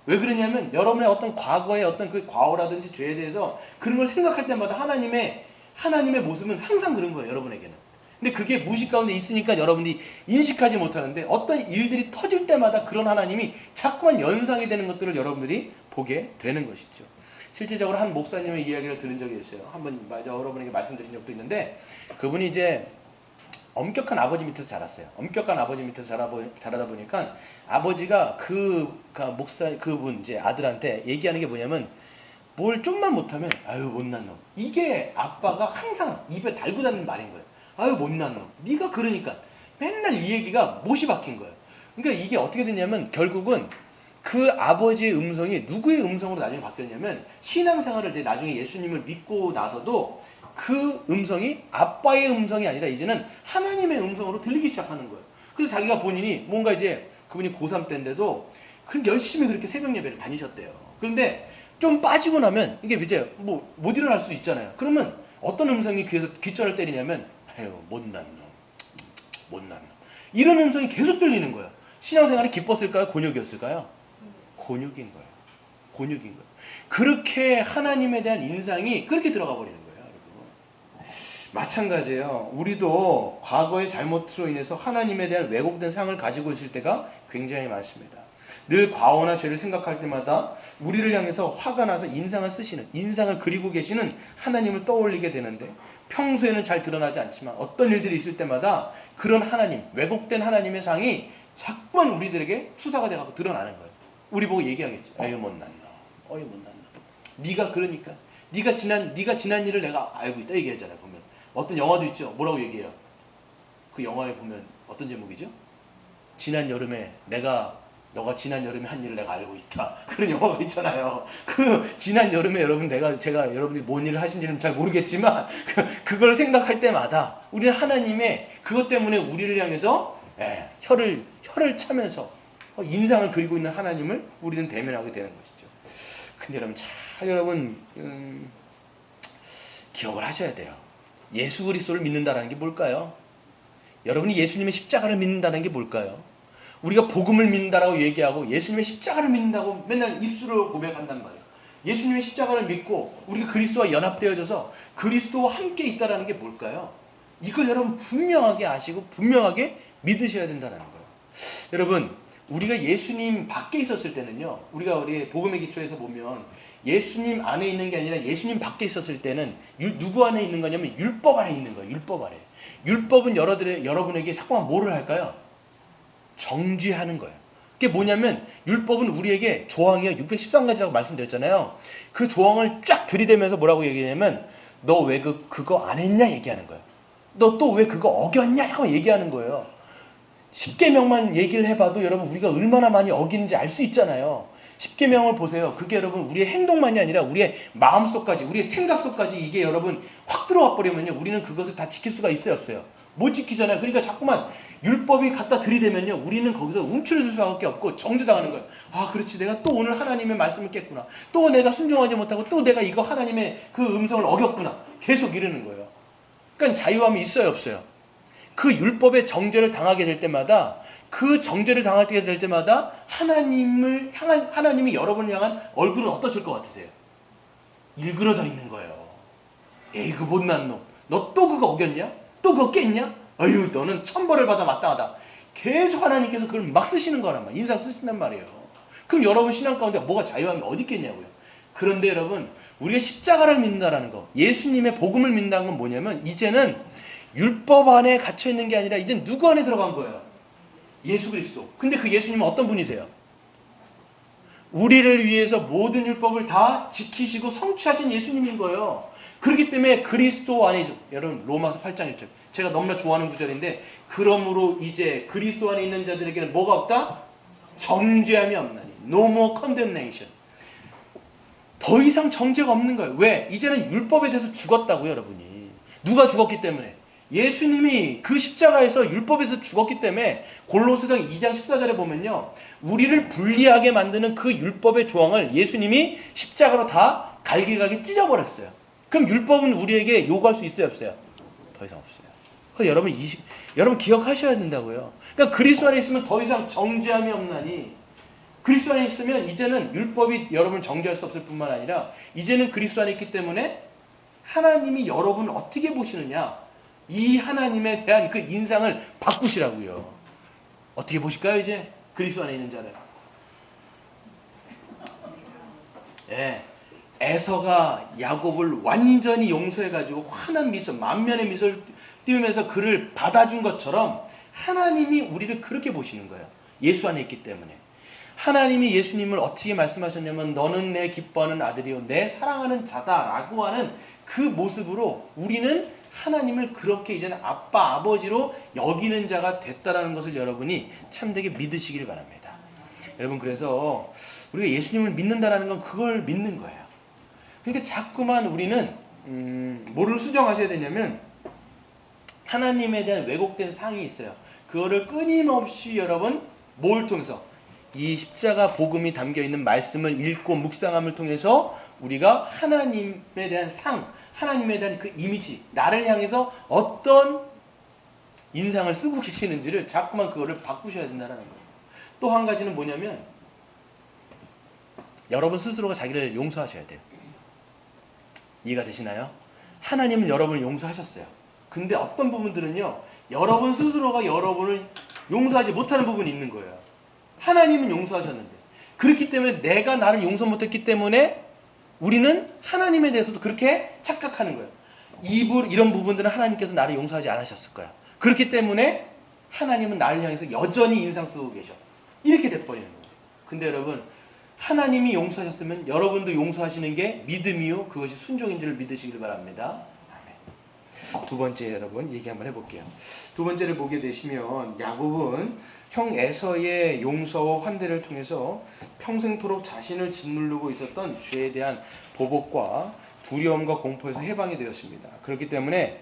왜 그러냐면 여러분의 어떤 과거의 어떤 그 과오라든지 죄에 대해서 그런 걸 생각할 때마다 하나님의 모습은 항상 그런 거예요, 여러분에게는. 근데 그게 무의식 가운데 있으니까 여러분들이 인식하지 못하는데 어떤 일들이 터질 때마다 그런 하나님이 자꾸만 연상이 되는 것들을 여러분들이 보게 되는 것이죠. 실질적으로 한 목사님의 이야기를 들은 적이 있어요. 한번 여러분에게 말씀드린 적도 있는데 그분이 이제 엄격한 아버지 밑에서 자랐어요. 엄격한 아버지 밑에서 자라다 보니까 아버지가 그분 이제 아들한테 얘기하는 게 뭐냐면 뭘 좀만 못하면 아유 못난 놈. 이게 아빠가 항상 입에 달고 다니는 말인 거예요. 아유 못난 놈. 네가 그러니까 맨날 이 얘기가 못이 박힌 거예요. 그러니까 이게 어떻게 됐냐면 결국은 그 아버지의 음성이 누구의 음성으로 나중에 바뀌었냐면 신앙생활을 이제 나중에 예수님을 믿고 나서도 그 음성이 아빠의 음성이 아니라 이제는 하나님의 음성으로 들리기 시작하는 거예요. 그래서 자기가 본인이 뭔가 이제 그분이 고3 때인데도 열심히 그렇게 새벽 예배를 다니셨대요. 그런데 좀 빠지고 나면 이게 이제 뭐 못 일어날 수 있잖아요. 그러면 어떤 음성이 귀에서 귓전을 때리냐면 아유 못난 놈, 못난 놈. 이런 음성이 계속 들리는 거예요. 신앙생활이 기뻤을까요? 곤욕이었을까요? 곤욕인 거예요. 곤욕인 거예요. 그렇게 하나님에 대한 인상이 그렇게 들어가 버리는 거예요. 여러분. 마찬가지예요. 우리도 과거의 잘못으로 인해서 하나님에 대한 왜곡된 상을 가지고 있을 때가 굉장히 많습니다. 늘 과오나 죄를 생각할 때마다 우리를 향해서 화가 나서 인상을 쓰시는, 인상을 그리고 계시는 하나님을 떠올리게 되는데 평소에는 잘 드러나지 않지만 어떤 일들이 있을 때마다 그런 하나님, 왜곡된 하나님의 상이 자꾸만 우리들에게 수사가 돼가지고 드러나는 거예요. 우리 보고 얘기하겠죠. 아유 못난 너, 어이 못난 너. 네가 그러니까 네가 지난 일을 내가 알고 있다 얘기하잖아요. 보면 어떤 영화도 있죠. 뭐라고 얘기해요? 그 영화에 보면 어떤 제목이죠? 지난 여름에 너가 지난 여름에 한 일을 내가 알고 있다. 그런 영화가 있잖아요. 그 지난 여름에 제가 여러분들이 뭔 일을 하신지는 잘 모르겠지만 그걸 생각할 때마다 우리는 하나님의 그것 때문에 우리를 향해서 혀를 차면서 인상을 그리고 있는 하나님을 우리는 대면하게 되는 것이죠. 근데 여러분 기억을 하셔야 돼요. 예수 그리스도를 믿는다는 게 뭘까요? 여러분이 예수님의 십자가를 믿는다는 게 뭘까요? 우리가 복음을 믿는다라고 얘기하고 예수님의 십자가를 믿는다고 맨날 입술로 고백한단 말이에요. 예수님의 십자가를 믿고 우리가 그리스도와 연합되어져서 그리스도와 함께 있다는 게 뭘까요? 이걸 여러분 분명하게 아시고 분명하게 믿으셔야 된다는 거예요. 여러분 우리가 예수님 밖에 있었을 때는요. 우리 복음의 기초에서 보면 예수님 안에 있는 게 아니라 예수님 밖에 있었을 때는 누구 안에 있는 거냐면 율법 안에 있는 거예요. 율법 아래. 율법은 여러분에게 자꾸만 뭐를 할까요? 정죄하는 거예요. 그게 뭐냐면 율법은 우리에게 조항이요 613가지라고 말씀드렸잖아요. 그 조항을 쫙 들이대면서 뭐라고 얘기하냐면 너 왜 그거 안 했냐 얘기하는 거예요. 너 또 왜 그거 어겼냐 하고 얘기하는 거예요. 10계명만 얘기를 해봐도 여러분 우리가 얼마나 많이 어기는지 알 수 있잖아요. 10계명을 보세요. 그게 여러분 우리의 행동만이 아니라 우리의 마음속까지 우리의 생각 속까지 이게 여러분 확 들어와 버리면요. 우리는 그것을 다 지킬 수가 있어요 없어요? 못 지키잖아요. 그러니까 자꾸만 율법이 갖다 들이대면요. 우리는 거기서 움츠러들 수밖에 없고 정죄당하는 거예요. 아 그렇지 내가 또 오늘 하나님의 말씀을 깼구나. 또 내가 순종하지 못하고 또 내가 이거 하나님의 그 음성을 어겼구나. 계속 이러는 거예요. 그러니까 자유함이 있어요 없어요? 그 율법의 정죄를 당하게 될 때마다 그 정죄를 당할 때 될 때마다 하나님이 여러분을 향한 얼굴은 어떠실 것 같으세요? 일그러져 있는 거예요. 에이 그 못난 놈. 너 또 그거 어겼냐? 또 그거 깼냐? 아유 너는 천벌을 받아 마땅하다. 계속 하나님께서 그걸 막 쓰시는 거란 말이에요. 인상 쓰신단 말이에요. 그럼 여러분 신앙 가운데 뭐가 자유함이 어디 있겠냐고요. 그런데 여러분 우리가 십자가를 믿는다라는 거 예수님의 복음을 믿는다는 건 뭐냐면 이제는 율법 안에 갇혀있는 게 아니라 이제 누구 안에 들어간 거예요? 예수 그리스도. 근데 그 예수님은 어떤 분이세요? 우리를 위해서 모든 율법을 다 지키시고 성취하신 예수님인 거예요. 그렇기 때문에 그리스도 안에 여러분 로마서 8장 1절 제가 너무나 좋아하는 구절인데 그러므로 이제 그리스도 안에 있는 자들에게는 뭐가 없다? 정죄함이 없나니 No more condemnation. 더 이상 정죄가 없는 거예요. 왜? 이제는 율법에 대해서 죽었다고요 여러분이. 누가 죽었기 때문에? 예수님이 그 십자가에서 율법에서 죽었기 때문에 골로새서 2장 14절에 보면요. 우리를 불리하게 만드는 그 율법의 조항을 예수님이 십자가로 다 갈기갈기 찢어버렸어요. 그럼 율법은 우리에게 요구할 수 있어요 없어요? 더 이상 없어요. 그래서 여러분 기억하셔야 된다고요. 그러니까 그리스도 안에 있으면 더 이상 정죄함이 없나니 그리스도 안에 있으면 이제는 율법이 여러분을 정죄할 수 없을 뿐만 아니라 이제는 그리스도 안에 있기 때문에 하나님이 여러분을 어떻게 보시느냐 이 하나님에 대한 그 인상을 바꾸시라고요. 어떻게 보실까요 이제? 그리스도 안에 있는 자는 에서가 야곱을 완전히 용서해가지고 환한 미소 만면의 미소를 띄우면서 그를 받아준 것처럼 하나님이 우리를 그렇게 보시는 거예요. 예수 안에 있기 때문에 하나님이 예수님을 어떻게 말씀하셨냐면 너는 내 기뻐하는 아들이요 내 사랑하는 자다라고 하는 그 모습으로 우리는 하나님을 그렇게 이제는 아빠 아버지로 여기는 자가 됐다라는 것을 여러분이 참되게 믿으시길 바랍니다. 여러분 그래서 우리가 예수님을 믿는다라는 건 그걸 믿는 거예요. 그러니까 자꾸만 우리는 뭐를 수정하셔야 되냐면 하나님에 대한 왜곡된 상이 있어요. 그거를 끊임없이 여러분 뭘 통해서 이 십자가 복음이 담겨있는 말씀을 읽고 묵상함을 통해서 우리가 하나님에 대한 상, 하나님에 대한 그 이미지, 나를 향해서 어떤 인상을 쓰고 계시는지를 자꾸만 그거를 바꾸셔야 된다는 거예요. 또 한 가지는 뭐냐면 여러분 스스로가 자기를 용서하셔야 돼요. 이해가 되시나요? 하나님은 여러분을 용서하셨어요. 근데 어떤 부분들은요, 여러분 스스로가 여러분을 용서하지 못하는 부분이 있는 거예요. 하나님은 용서하셨는데. 그렇기 때문에 내가 나를 용서 못했기 때문에 우리는 하나님에 대해서도 그렇게 착각하는 거예요. 이런 부분들은 하나님께서 나를 용서하지 않으셨을 거야. 그렇기 때문에 하나님은 나를 향해서 여전히 인상 쓰고 계셔. 이렇게 돼버리는 거예요. 근데 여러분, 하나님이 용서하셨으면 여러분도 용서하시는 게 믿음이요. 그것이 순종인 줄 믿으시길 바랍니다. 아멘. 두 번째 여러분 얘기 한번 해볼게요. 두 번째를 보게 되시면 야곱은 형 에서의 용서와 환대를 통해서 평생토록 자신을 짓누르고 있었던 죄에 대한 보복과 두려움과 공포에서 해방이 되었습니다. 그렇기 때문에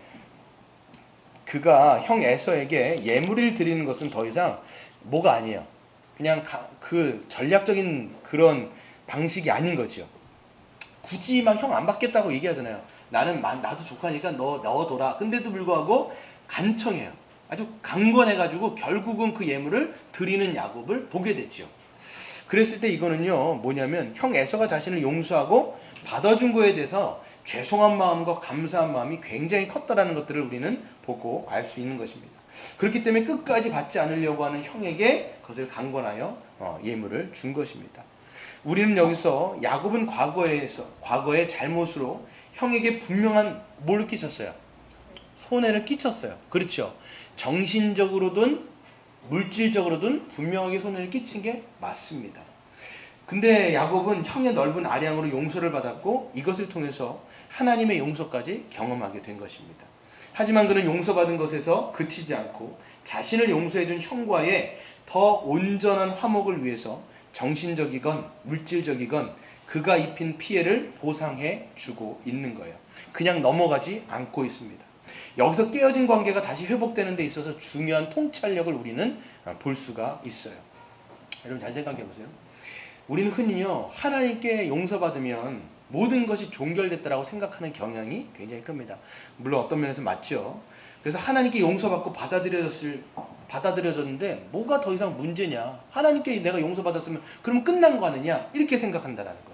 그가 형 에서에게 예물을 드리는 것은 더 이상 뭐가 아니에요. 그냥 그 전략적인 그런 방식이 아닌 거죠. 굳이 막 형 안 받겠다고 얘기하잖아요. 나도 조카니까 너 넣어둬라. 근데도 불구하고 간청해요. 아주 강권해가지고 결국은 그 예물을 드리는 야곱을 보게 됐죠. 그랬을 때 이거는요 뭐냐면 형 에서가 자신을 용서하고 받아준 거에 대해서 죄송한 마음과 감사한 마음이 굉장히 컸다라는 것들을 우리는 보고 알 수 있는 것입니다. 그렇기 때문에 끝까지 받지 않으려고 하는 형에게 그것을 강권하여 예물을 준 것입니다. 우리는 여기서 야곱은 과거의 잘못으로 형에게 분명한 뭘 끼쳤어요? 손해를 끼쳤어요. 그렇죠? 정신적으로든 물질적으로든 분명하게 손해를 끼친 게 맞습니다. 근데 야곱은 형의 넓은 아량으로 용서를 받았고 이것을 통해서 하나님의 용서까지 경험하게 된 것입니다. 하지만 그는 용서받은 것에서 그치지 않고 자신을 용서해준 형과의 더 온전한 화목을 위해서 정신적이건 물질적이건 그가 입힌 피해를 보상해 주고 있는 거예요. 그냥 넘어가지 않고 있습니다. 여기서 깨어진 관계가 다시 회복되는 데 있어서 중요한 통찰력을 우리는 볼 수가 있어요. 여러분 잘 생각해 보세요. 우리는 흔히요 하나님께 용서받으면 모든 것이 종결됐다라고 생각하는 경향이 굉장히 큽니다. 물론 어떤 면에서 맞죠. 그래서 하나님께 용서받고 받아들여졌는데 뭐가 더 이상 문제냐. 하나님께 내가 용서받았으면 그러면 끝난 거 아니냐. 이렇게 생각한다는 거예요.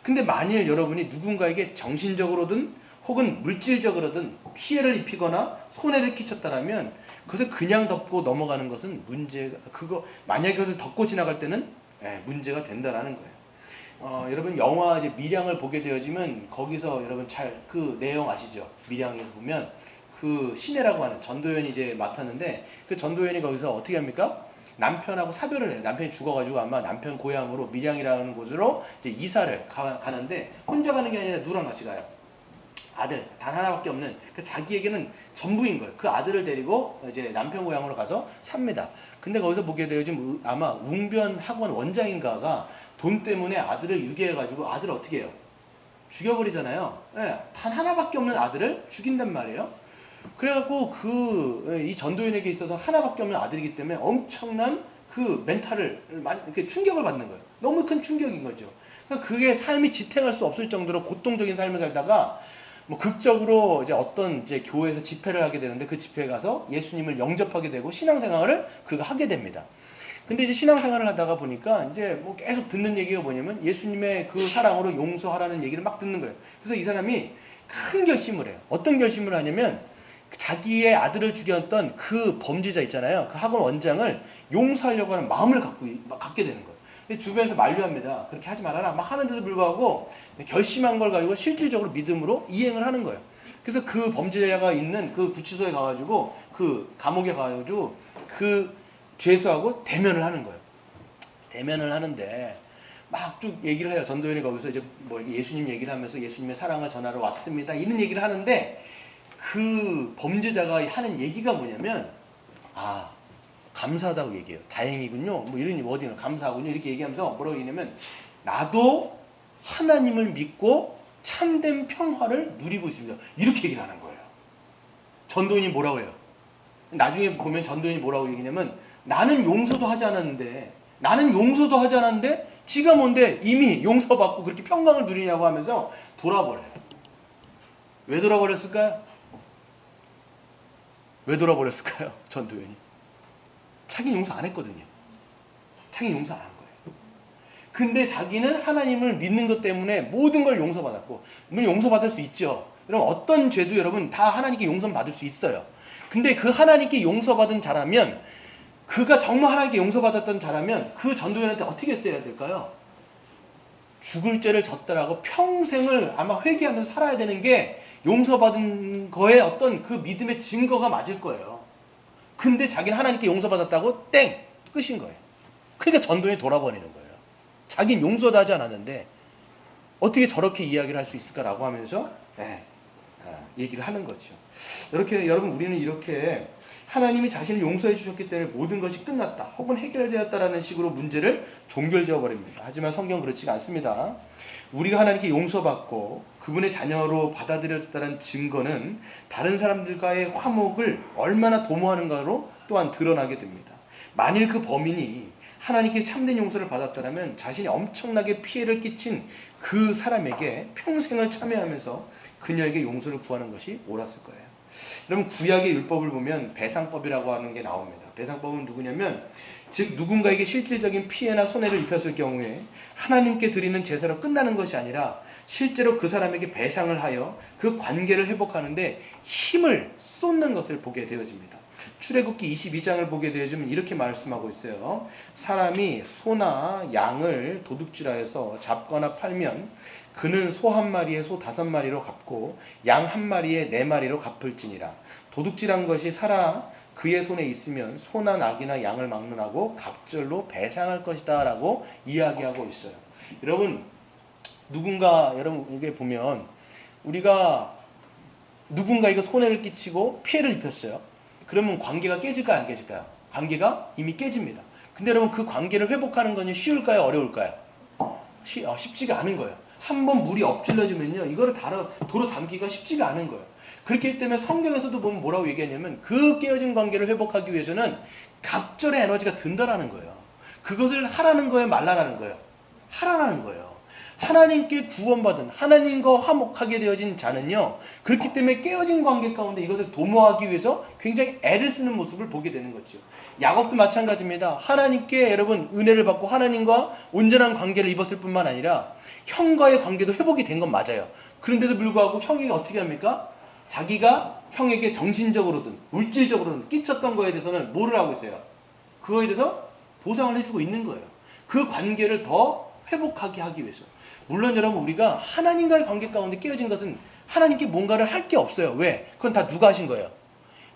근데 만일 여러분이 누군가에게 정신적으로든 혹은 물질적으로든 피해를 입히거나 손해를 끼쳤다면 그것을 그냥 덮고 넘어가는 것은 만약에 그것을 덮고 지나갈 때는 문제가 된다라는 거예요. 여러분 영화 이제 밀양을 보게 되어지면 거기서 여러분 그 내용 아시죠? 밀양에서 보면 그 신혜라고 하는 전도연이 이제 맡았는데 그 전도연이 거기서 어떻게 합니까? 남편하고 사별을 해요. 남편이 죽어가지고 아마 남편 고향으로 밀양이라는 곳으로 이제 이사를 가는데 혼자 가는 게 아니라 누구랑 같이 가요? 아들 단 하나밖에 없는 자기에게는 전부인 거예요. 그 아들을 데리고 이제 남편 고향으로 가서 삽니다. 근데 거기서 보게 되어지면 아마 웅변 학원 원장인가가 돈 때문에 아들을 유괴해가지고 아들을 어떻게 해요? 죽여버리잖아요. 단 하나밖에 없는 아들을 죽인단 말이에요. 그래갖고 이 전도연에게 있어서 하나밖에 없는 아들이기 때문에 엄청난 그 멘탈을 이렇게 충격을 받는 거예요. 너무 큰 충격인 거죠. 그러니까 그게 삶이 지탱할 수 없을 정도로 고통적인 삶을 살다가 극적으로 이제 교회에서 집회를 하게 되는데 그 집회에 가서 예수님을 영접하게 되고 신앙생활을 그가 하게 됩니다. 근데 이제 신앙생활을 하다가 보니까 이제 계속 듣는 얘기가 뭐냐면 예수님의 그 사랑으로 용서하라는 얘기를 막 듣는 거예요. 그래서 이 사람이 큰 결심을 해요. 어떤 결심을 하냐면 자기의 아들을 죽였던 그 범죄자 있잖아요. 그 학원 원장을 용서하려고 하는 마음을 갖게 되는 거예요. 근데 주변에서 만류합니다. 그렇게 하지 말아라. 막 하는데도 불구하고 결심한 걸 가지고 실질적으로 믿음으로 이행을 하는 거예요. 그래서 그 범죄자가 있는 그 구치소에 가가지고 그 감옥에 가가지고 그 죄수하고 대면을 하는 거예요. 대면을 하는데 막 쭉 얘기를 해요. 전도연이 거기서 이제 뭐 예수님 얘기를 하면서 예수님의 사랑을 전하러 왔습니다. 이런 얘기를 하는데 그 범죄자가 하는 얘기가 뭐냐면 아 감사하다고 얘기해요. 다행이군요. 뭐 이런 어디는 감사하군요. 이렇게 얘기하면서 뭐라고 얘기냐면 나도 하나님을 믿고 참된 평화를 누리고 있습니다. 이렇게 얘기를 하는 거예요. 전도인이 뭐라고 해요? 나중에 보면 전도인이 뭐라고 얘기냐면 나는 용서도 하지 않았는데 지가 뭔데 이미 용서받고 그렇게 평강을 누리냐고 하면서 돌아버려요. 왜 돌아버렸을까요? 왜 돌아버렸을까요? 전도연이. 자기는 용서 안 했거든요. 자기는 용서 안 한 거예요. 근데 자기는 하나님을 믿는 것 때문에 모든 걸 용서받았고, 물론 용서받을 수 있죠. 여러분 어떤 죄도 여러분 다 하나님께 용서받을 수 있어요. 근데 그 하나님께 용서받은 자라면, 그가 정말 하나님께 용서받았던 자라면 그 전도연한테 어떻게 써야 될까요? 죽을 죄를 졌더라고 평생을 아마 회개하면서 살아야 되는 게 용서받은 거에 어떤 그 믿음의 증거가 맞을 거예요. 근데 자기는 하나님께 용서받았다고 땡! 끝인 거예요. 그러니까 전도연이 돌아버리는 거예요. 자기는 용서도 하지 않았는데 어떻게 저렇게 이야기를 할 수 있을까라고 하면서 얘기를 하는 거죠. 이렇게 여러분 우리는 이렇게 하나님이 자신을 용서해 주셨기 때문에 모든 것이 끝났다 혹은 해결되었다라는 식으로 문제를 종결지어 버립니다. 하지만 성경은 그렇지가 않습니다. 우리가 하나님께 용서받고 그분의 자녀로 받아들였다는 증거는 다른 사람들과의 화목을 얼마나 도모하는가로 또한 드러나게 됩니다. 만일 그 범인이 하나님께 참된 용서를 받았다면 자신이 엄청나게 피해를 끼친 그 사람에게 평생을 참여하면서 그녀에게 용서를 구하는 것이 옳았을 거예요. 여러분 구약의 율법을 보면 배상법이라고 하는 게 나옵니다. 배상법은 누구냐면 즉 누군가에게 실질적인 피해나 손해를 입혔을 경우에 하나님께 드리는 제사로 끝나는 것이 아니라 실제로 그 사람에게 배상을 하여 그 관계를 회복하는데 힘을 쏟는 것을 보게 되어집니다. 출애굽기 22장을 보게 되어지면 이렇게 말씀하고 있어요. 사람이 소나 양을 도둑질하여서 잡거나 팔면 그는 소 한 마리에 소 5마리로 갚고 양 한 마리에 4마리로 갚을지니라. 도둑질한 것이 살아 그의 손에 있으면 소나 낙이나 양을 막론하고 갑절로 배상할 것이다 라고 이야기하고 있어요. 여러분 여러분 이게 보면 우리가 누군가에게 손해를 끼치고 피해를 입혔어요. 그러면 관계가 깨질까요? 안 깨질까요? 관계가 이미 깨집니다. 근데 여러분 그 관계를 회복하는 건 쉬울까요? 어려울까요? 쉽지가 않은 거예요. 한번 물이 엎질러지면요 이거를 도로 담기가 쉽지가 않은 거예요. 그렇기 때문에 성경에서도 보면 뭐라고 얘기하냐면 그 깨어진 관계를 회복하기 위해서는 갑절의 에너지가 든다라는 거예요. 그것을 하라는 거예요? 말라라는 거예요? 하라는 거예요. 하나님께 구원받은 하나님과 화목하게 되어진 자는요 그렇기 때문에 깨어진 관계 가운데 이것을 도모하기 위해서 굉장히 애를 쓰는 모습을 보게 되는 거죠. 야곱도 마찬가지입니다. 하나님께 여러분 은혜를 받고 하나님과 온전한 관계를 입었을 뿐만 아니라 형과의 관계도 회복이 된 건 맞아요. 그런데도 불구하고 형이 어떻게 합니까? 자기가 형에게 정신적으로든 물질적으로든 끼쳤던 거에 대해서는 뭐를 하고 있어요? 그거에 대해서 보상을 해주고 있는 거예요. 그 관계를 더 회복하게 하기 위해서. 물론 여러분 우리가 하나님과의 관계 가운데 깨어진 것은 하나님께 뭔가를 할 게 없어요. 왜? 그건 다 누가 하신 거예요?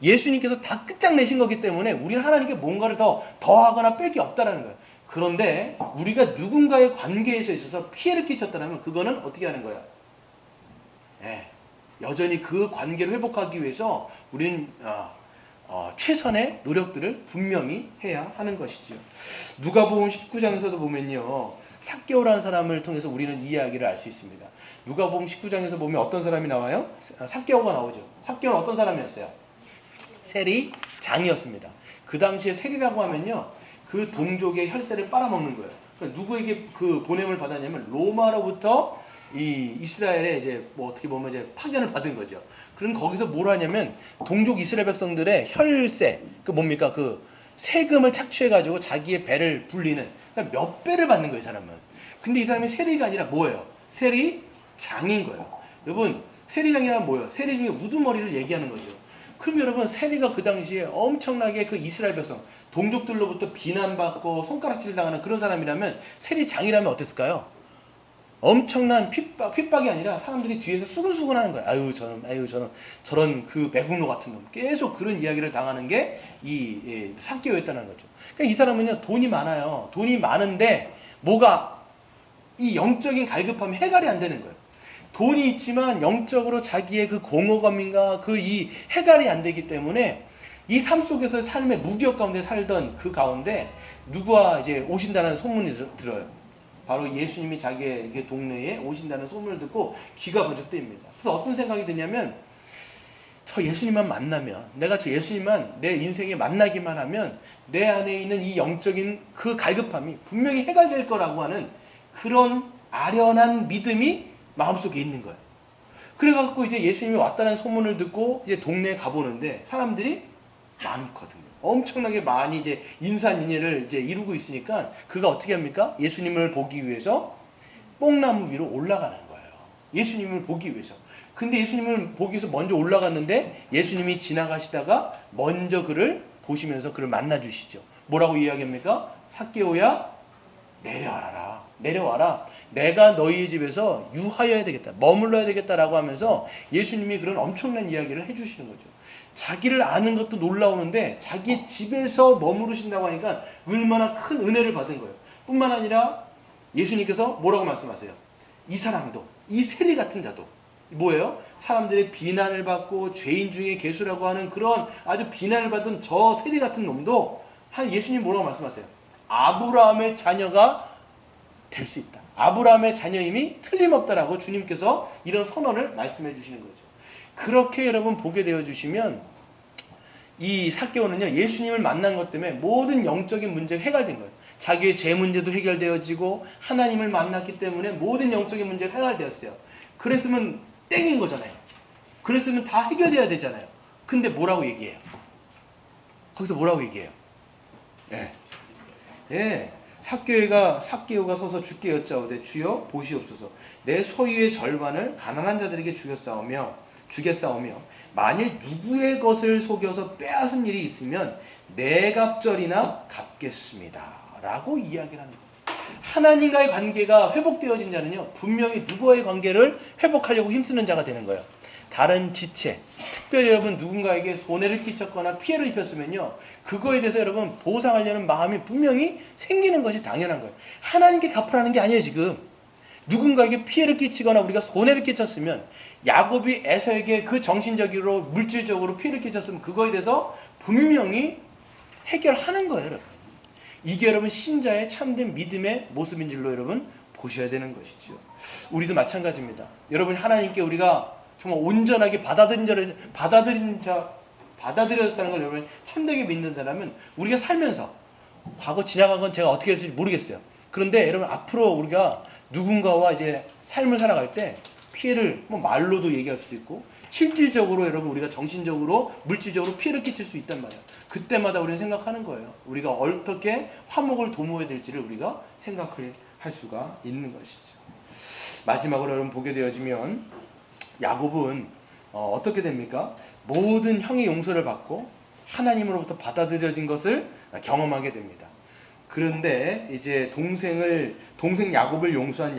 예수님께서 다 끝장내신 거기 때문에 우리는 하나님께 뭔가를 더하거나 뺄 게 없다는 거예요. 그런데 우리가 누군가의 관계에서 있어서 피해를 끼쳤다면 그거는 어떻게 하는 거예요? 여전히 그 관계를 회복하기 위해서 우리는 최선의 노력들을 분명히 해야 하는 것이죠. 누가복음 19장에서도 보면요. 삭개오라는 사람을 통해서 우리는 이 이야기를 알 수 있습니다. 누가복음 19장에서 보면 어떤 사람이 나와요? 삭개오가 나오죠. 삭개오는 어떤 사람이었어요? 세리장이었습니다. 그 당시에 세리라고 하면요. 그 동족의 혈세를 빨아먹는 거예요. 그러니까 누구에게 그 보냄을 받았냐면 로마로부터 이 이스라엘에 이제 뭐 어떻게 보면 이제 파견을 받은 거죠. 그럼 거기서 뭘 하냐면 동족 이스라엘 백성들의 혈세, 그 뭡니까? 그 세금을 착취해가지고 자기의 배를 불리는, 그러니까 몇 배를 받는 거예요, 이 사람은. 근데 이 사람이 세리가 아니라 뭐예요? 세리장인 거예요. 여러분, 세리장이란 뭐예요? 세리 중에 우두머리를 얘기하는 거죠. 그럼 여러분, 세리가 그 당시에 엄청나게 그 이스라엘 백성, 동족들로부터 비난받고 손가락질 당하는 그런 사람이라면 세리장이라면 어땠을까요? 엄청난 핍박이 아니라 사람들이 뒤에서 수근수근 하는 거예요. 아유 저는 저런 그 매국노 같은 놈. 계속 그런 이야기를 당하는 게 이 삭개오였다는 거죠. 그러니까 이 사람은요, 돈이 많아요. 돈이 많은데 뭐가 이 영적인 갈급함이 해결이 안 되는 거예요. 돈이 있지만 영적으로 자기의 그 공허감인가 그 이 해결이 안 되기 때문에 이 삶 속에서 삶의 무기력 가운데 살던 그 가운데 누가 이제 오신다는 소문이 들어요. 바로 예수님이 자기의 동네에 오신다는 소문을 듣고 귀가 번쩍 뜨입니다. 그래서 어떤 생각이 드냐면, 저 예수님만 만나면, 내가 저 예수님만 내 인생에 만나기만 하면 내 안에 있는 이 영적인 그 갈급함이 분명히 해결될 거라고 하는 그런 아련한 믿음이 마음속에 있는 거예요. 그래갖고 이제 예수님이 왔다는 소문을 듣고 이제 동네에 가보는데 사람들이 많거든요. 엄청나게 많이 이제 인산인해를 이제 이루고 있으니까 그가 어떻게 합니까? 예수님을 보기 위해서 뽕나무 위로 올라가는 거예요. 예수님을 보기 위해서. 근데 예수님을 보기 위해서 먼저 올라갔는데 예수님이 지나가시다가 먼저 그를 보시면서 그를 만나 주시죠. 뭐라고 이야기합니까? 삭개오야, 내려와라. 내려와라. 내가 너희 집에서 유하여야 되겠다. 머물러야 되겠다라고 하면서 예수님이 그런 엄청난 이야기를 해주시는 거죠. 자기를 아는 것도 놀라우는데 자기 집에서 머무르신다고 하니까 얼마나 큰 은혜를 받은 거예요. 뿐만 아니라 예수님께서 뭐라고 말씀하세요? 이 사람도, 이 세리 같은 자도 뭐예요? 사람들의 비난을 받고 죄인 중에 괴수라고 하는 그런 아주 비난을 받은 저 세리 같은 놈도 예수님 뭐라고 말씀하세요? 아브라함의 자녀가 될 수 있다. 아브라함의 자녀임이 틀림없다라고 주님께서 이런 선언을 말씀해 주시는 거죠. 그렇게 여러분 보게 되어 주시면 이 삭개오는요, 예수님을 만난 것 때문에 모든 영적인 문제가 해결된 거예요. 자기의 죄 문제도 해결되어지고 하나님을 만났기 때문에 모든 영적인 문제가 해결되었어요. 그랬으면 땡인 거잖아요. 그랬으면 다 해결돼야 되잖아요. 근데 뭐라고 얘기해요? 거기서 뭐라고 얘기해요? 삭개오가 서서 주께 여짜오되 주여 보시옵소서. 내 소유의 절반을 가난한 자들에게 주겠사오며 만일 누구의 것을 속여서 빼앗은 일이 있으면 내 갑절이나 갚겠습니다. 라고 이야기를 하는 거예요. 하나님과의 관계가 회복되어진 자는요, 분명히 누구와의 관계를 회복하려고 힘쓰는 자가 되는 거예요. 다른 지체, 특별히 여러분 누군가에게 손해를 끼쳤거나 피해를 입혔으면요, 그거에 대해서 여러분 보상하려는 마음이 분명히 생기는 것이 당연한 거예요. 하나님께 갚으라는 게 아니에요. 지금 누군가에게 피해를 끼치거나 우리가 손해를 끼쳤으면, 야곱이 에서에게 그 정신적으로 물질적으로 피해를 끼쳤으면 그거에 대해서 분명히 해결하는 거예요. 여러분, 이게 여러분 신자의 참된 믿음의 모습인 줄로 여러분 보셔야 되는 것이죠. 우리도 마찬가지입니다. 여러분, 하나님께 우리가 정말 온전하게 받아들여졌다는 걸 여러분 참되게 믿는 사람은 우리가 살면서 과거 지나간 건 제가 어떻게 될지 모르겠어요. 그런데 여러분, 앞으로 우리가 누군가와 이제 삶을 살아갈 때 피해를 뭐 말로도 얘기할 수도 있고 실질적으로 여러분 우리가 정신적으로 물질적으로 피해를 끼칠 수 있단 말이에요. 그때마다 우리는 생각하는 거예요. 우리가 어떻게 화목을 도모해야 될지를 우리가 생각할 수가 있는 것이죠. 마지막으로 여러분 보게 되어지면 야곱은 어떻게 됩니까? 모든 형의 용서를 받고 하나님으로부터 받아들여진 것을 경험하게 됩니다. 그런데 이제 동생 야곱을 용서한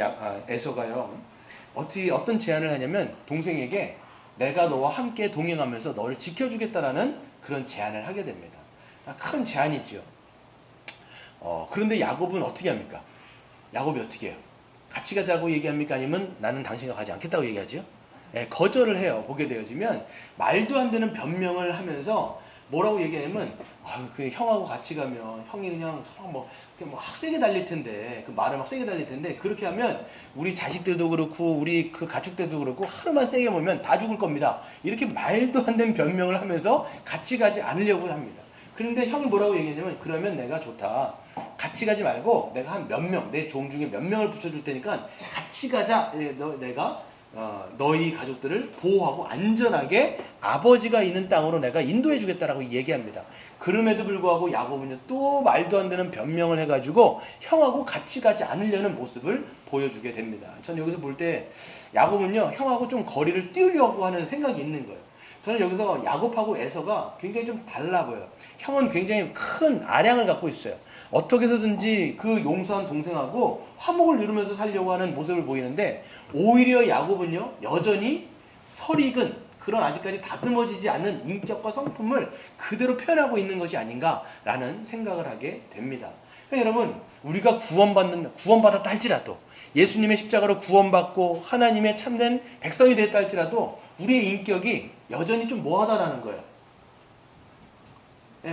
에서가요, 어떤 제안을 하냐면 동생에게 내가 너와 함께 동행하면서 너를 지켜주겠다라는 그런 제안을 하게 됩니다. 큰 제안이죠. 그런데 야곱은 어떻게 합니까? 야곱이 어떻게 해요? 같이 가자고 얘기합니까? 아니면 나는 당신과 가지 않겠다고 얘기하죠? 거절을 해요. 보게 되어지면 말도 안 되는 변명을 하면서 뭐라고 얘기하냐면, 그 형하고 같이 가면 형이 그냥 막 세게 달릴 텐데, 그 말을 막 세게 달릴 텐데, 그렇게 하면 우리 자식들도 그렇고 우리 그 가축들도 그렇고 하루만 세게 보면 다 죽을 겁니다. 이렇게 말도 안 되는 변명을 하면서 같이 가지 않으려고 합니다. 그런데 형이 뭐라고 얘기했냐면, 그러면 내가 좋다. 같이 가지 말고 내가 한 몇 명, 내 종 중에 몇 명을 붙여줄 테니까 같이 가자. 내가 너희 가족들을 보호하고 안전하게 아버지가 있는 땅으로 내가 인도해 주겠다라고 얘기합니다. 그럼에도 불구하고 야곱은요, 또 말도 안 되는 변명을 해가지고 형하고 같이 가지 않으려는 모습을 보여주게 됩니다. 저는 여기서 볼 때 야곱은요, 형하고 좀 거리를 띄우려고 하는 생각이 있는 거예요. 저는 여기서 야곱하고 에서가 굉장히 좀 달라 보여요. 형은 굉장히 큰 아량을 갖고 있어요. 어떻게 해서든지 그 용서한 동생하고 화목을 이루면서 살려고 하는 모습을 보이는데, 오히려 야곱은요 여전히 설익은 그런 아직까지 다듬어지지 않는 인격과 성품을 그대로 표현하고 있는 것이 아닌가라는 생각을 하게 됩니다. 그러니까 여러분, 우리가 구원받았다 할지라도, 예수님의 십자가로 구원받고 하나님의 참된 백성이 됐다 할지라도 우리의 인격이 여전히 좀 뭐하다라는 거예요.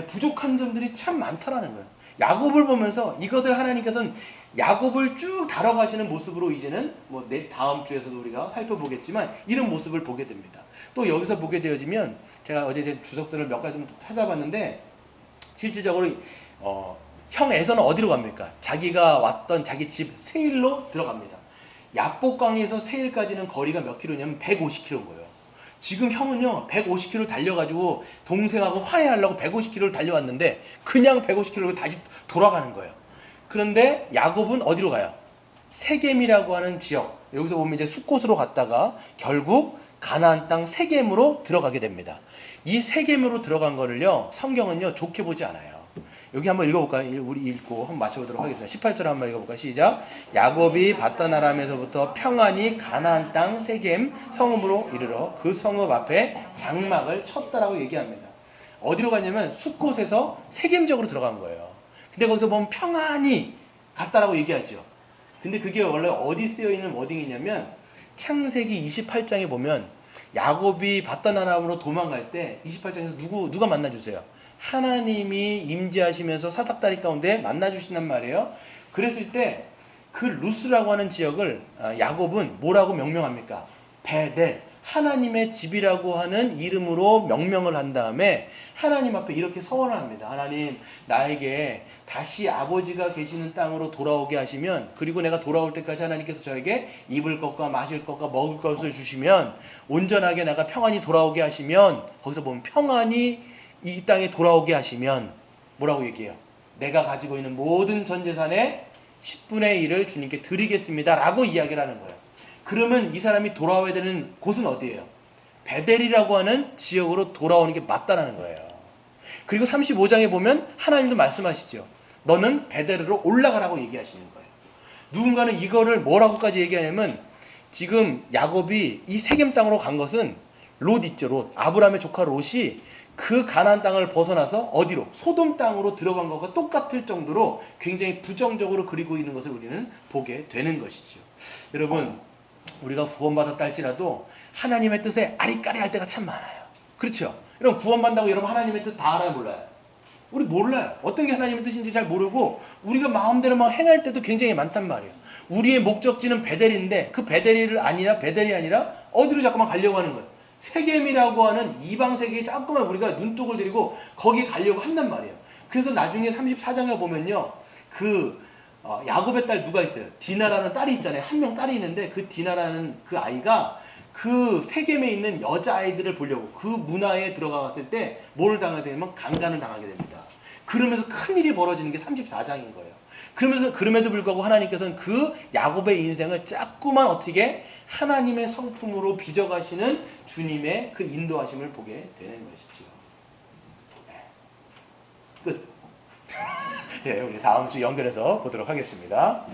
부족한 점들이 참 많다라는 거예요. 야곱을 보면서 이것을 하나님께서는 야곱을 쭉 다뤄가시는 모습으로 이제는 뭐 내 다음 주에서도 우리가 살펴보겠지만 이런 모습을 보게 됩니다. 또 여기서 보게 되어지면, 제가 어제 제 주석들을 몇 가지 좀 찾아봤는데, 실질적으로 형 에서는 어디로 갑니까? 자기가 왔던 자기 집 세일로 들어갑니다. 야복강에서 세일까지는 거리가 몇 킬로냐면 150킬로인 거예요. 지금 형은요 150km 달려가지고 동생하고 화해하려고 150km를 달려왔는데 그냥 150km로 다시 돌아가는 거예요. 그런데 야곱은 어디로 가요? 세겜이라고 하는 지역, 여기서 보면 이제 숫곳으로 갔다가 결국 가나안 땅 세겜으로 들어가게 됩니다. 이 세겜으로 들어간 거를요 성경은요 좋게 보지 않아요. 여기 한번 읽어볼까요? 우리 읽고 한번 맞춰보도록 하겠습니다. 18절 한번 읽어볼까요? 시작. 야곱이 밧단 아람에서부터 평안히 가나안 땅 세겜 성읍으로 이르러 그 성읍 앞에 장막을 쳤다라고 얘기합니다. 어디로 갔냐면 숫곳에서 세겜적으로 들어간 거예요. 근데 거기서 보면 평안히 갔다라고 얘기하죠. 근데 그게 원래 어디 쓰여있는 워딩이냐면 창세기 28장에 보면 야곱이 밧단 아람으로 도망갈 때 28장에서 누가 만나주세요? 하나님이 임재하시면서 사닥다리 가운데 만나주신단 말이에요. 그랬을 때 그 루스라고 하는 지역을 야곱은 뭐라고 명명합니까? 베델, 하나님의 집이라고 하는 이름으로 명명을 한 다음에 하나님 앞에 이렇게 서원을 합니다. 하나님, 나에게 다시 아버지가 계시는 땅으로 돌아오게 하시면, 그리고 내가 돌아올 때까지 하나님께서 저에게 입을 것과 마실 것과 먹을 것을 주시면, 온전하게 내가 평안히 돌아오게 하시면, 거기서 보면 평안히 이 땅에 돌아오게 하시면 뭐라고 얘기해요? 내가 가지고 있는 모든 전 재산의 10분의 1을 주님께 드리겠습니다 라고 이야기를 하는 거예요. 그러면 이 사람이 돌아와야 되는 곳은 어디예요? 베델이라고 하는 지역으로 돌아오는 게 맞다라는 거예요. 그리고 35장에 보면 하나님도 말씀하시죠. 너는 베델으로 올라가라고 얘기하시는 거예요. 누군가는 이거를 뭐라고까지 얘기하냐면, 지금 야곱이 이 세겜 땅으로 간 것은 롯 있죠. 롯. 아브라함의 조카 롯이 그 가나안 땅을 벗어나서 어디로? 소돔 땅으로 들어간 것과 똑같을 정도로 굉장히 부정적으로 그리고 있는 것을 우리는 보게 되는 것이죠. 여러분, 우리가 구원받았다 할지라도 하나님의 뜻에 아리까리할 때가 참 많아요. 그렇죠? 여러분, 구원받는다고 여러분 하나님의 뜻 다 알아요, 몰라요? 우리 몰라요. 어떤 게 하나님의 뜻인지 잘 모르고 우리가 마음대로 막 행할 때도 굉장히 많단 말이에요. 우리의 목적지는 베델인데 그 베델이 아니라 어디로 자꾸만 가려고 하는 거예요. 세겜이라고 하는 이방 세계에 자꾸만 우리가 눈독을 들이고 거기 가려고 한단 말이에요. 그래서 나중에 34장에 보면요, 야곱의 딸 누가 있어요? 디나라는 딸이 있잖아요. 한 명 딸이 있는데 그 디나라는 그 아이가 그 세겜에 있는 여자아이들을 보려고 그 문화에 들어갔을 때 뭘 당하게 되면 강간을 당하게 됩니다. 그러면서 큰일이 벌어지는 게 34장인 거예요. 그럼에도 불구하고 하나님께서는 그 야곱의 인생을 자꾸만 어떻게 하나님의 성품으로 빚어가시는 주님의 그 인도하심을 보게 되는 것이죠. 네. 끝. 예, 우리 다음 주 연결해서 보도록 하겠습니다.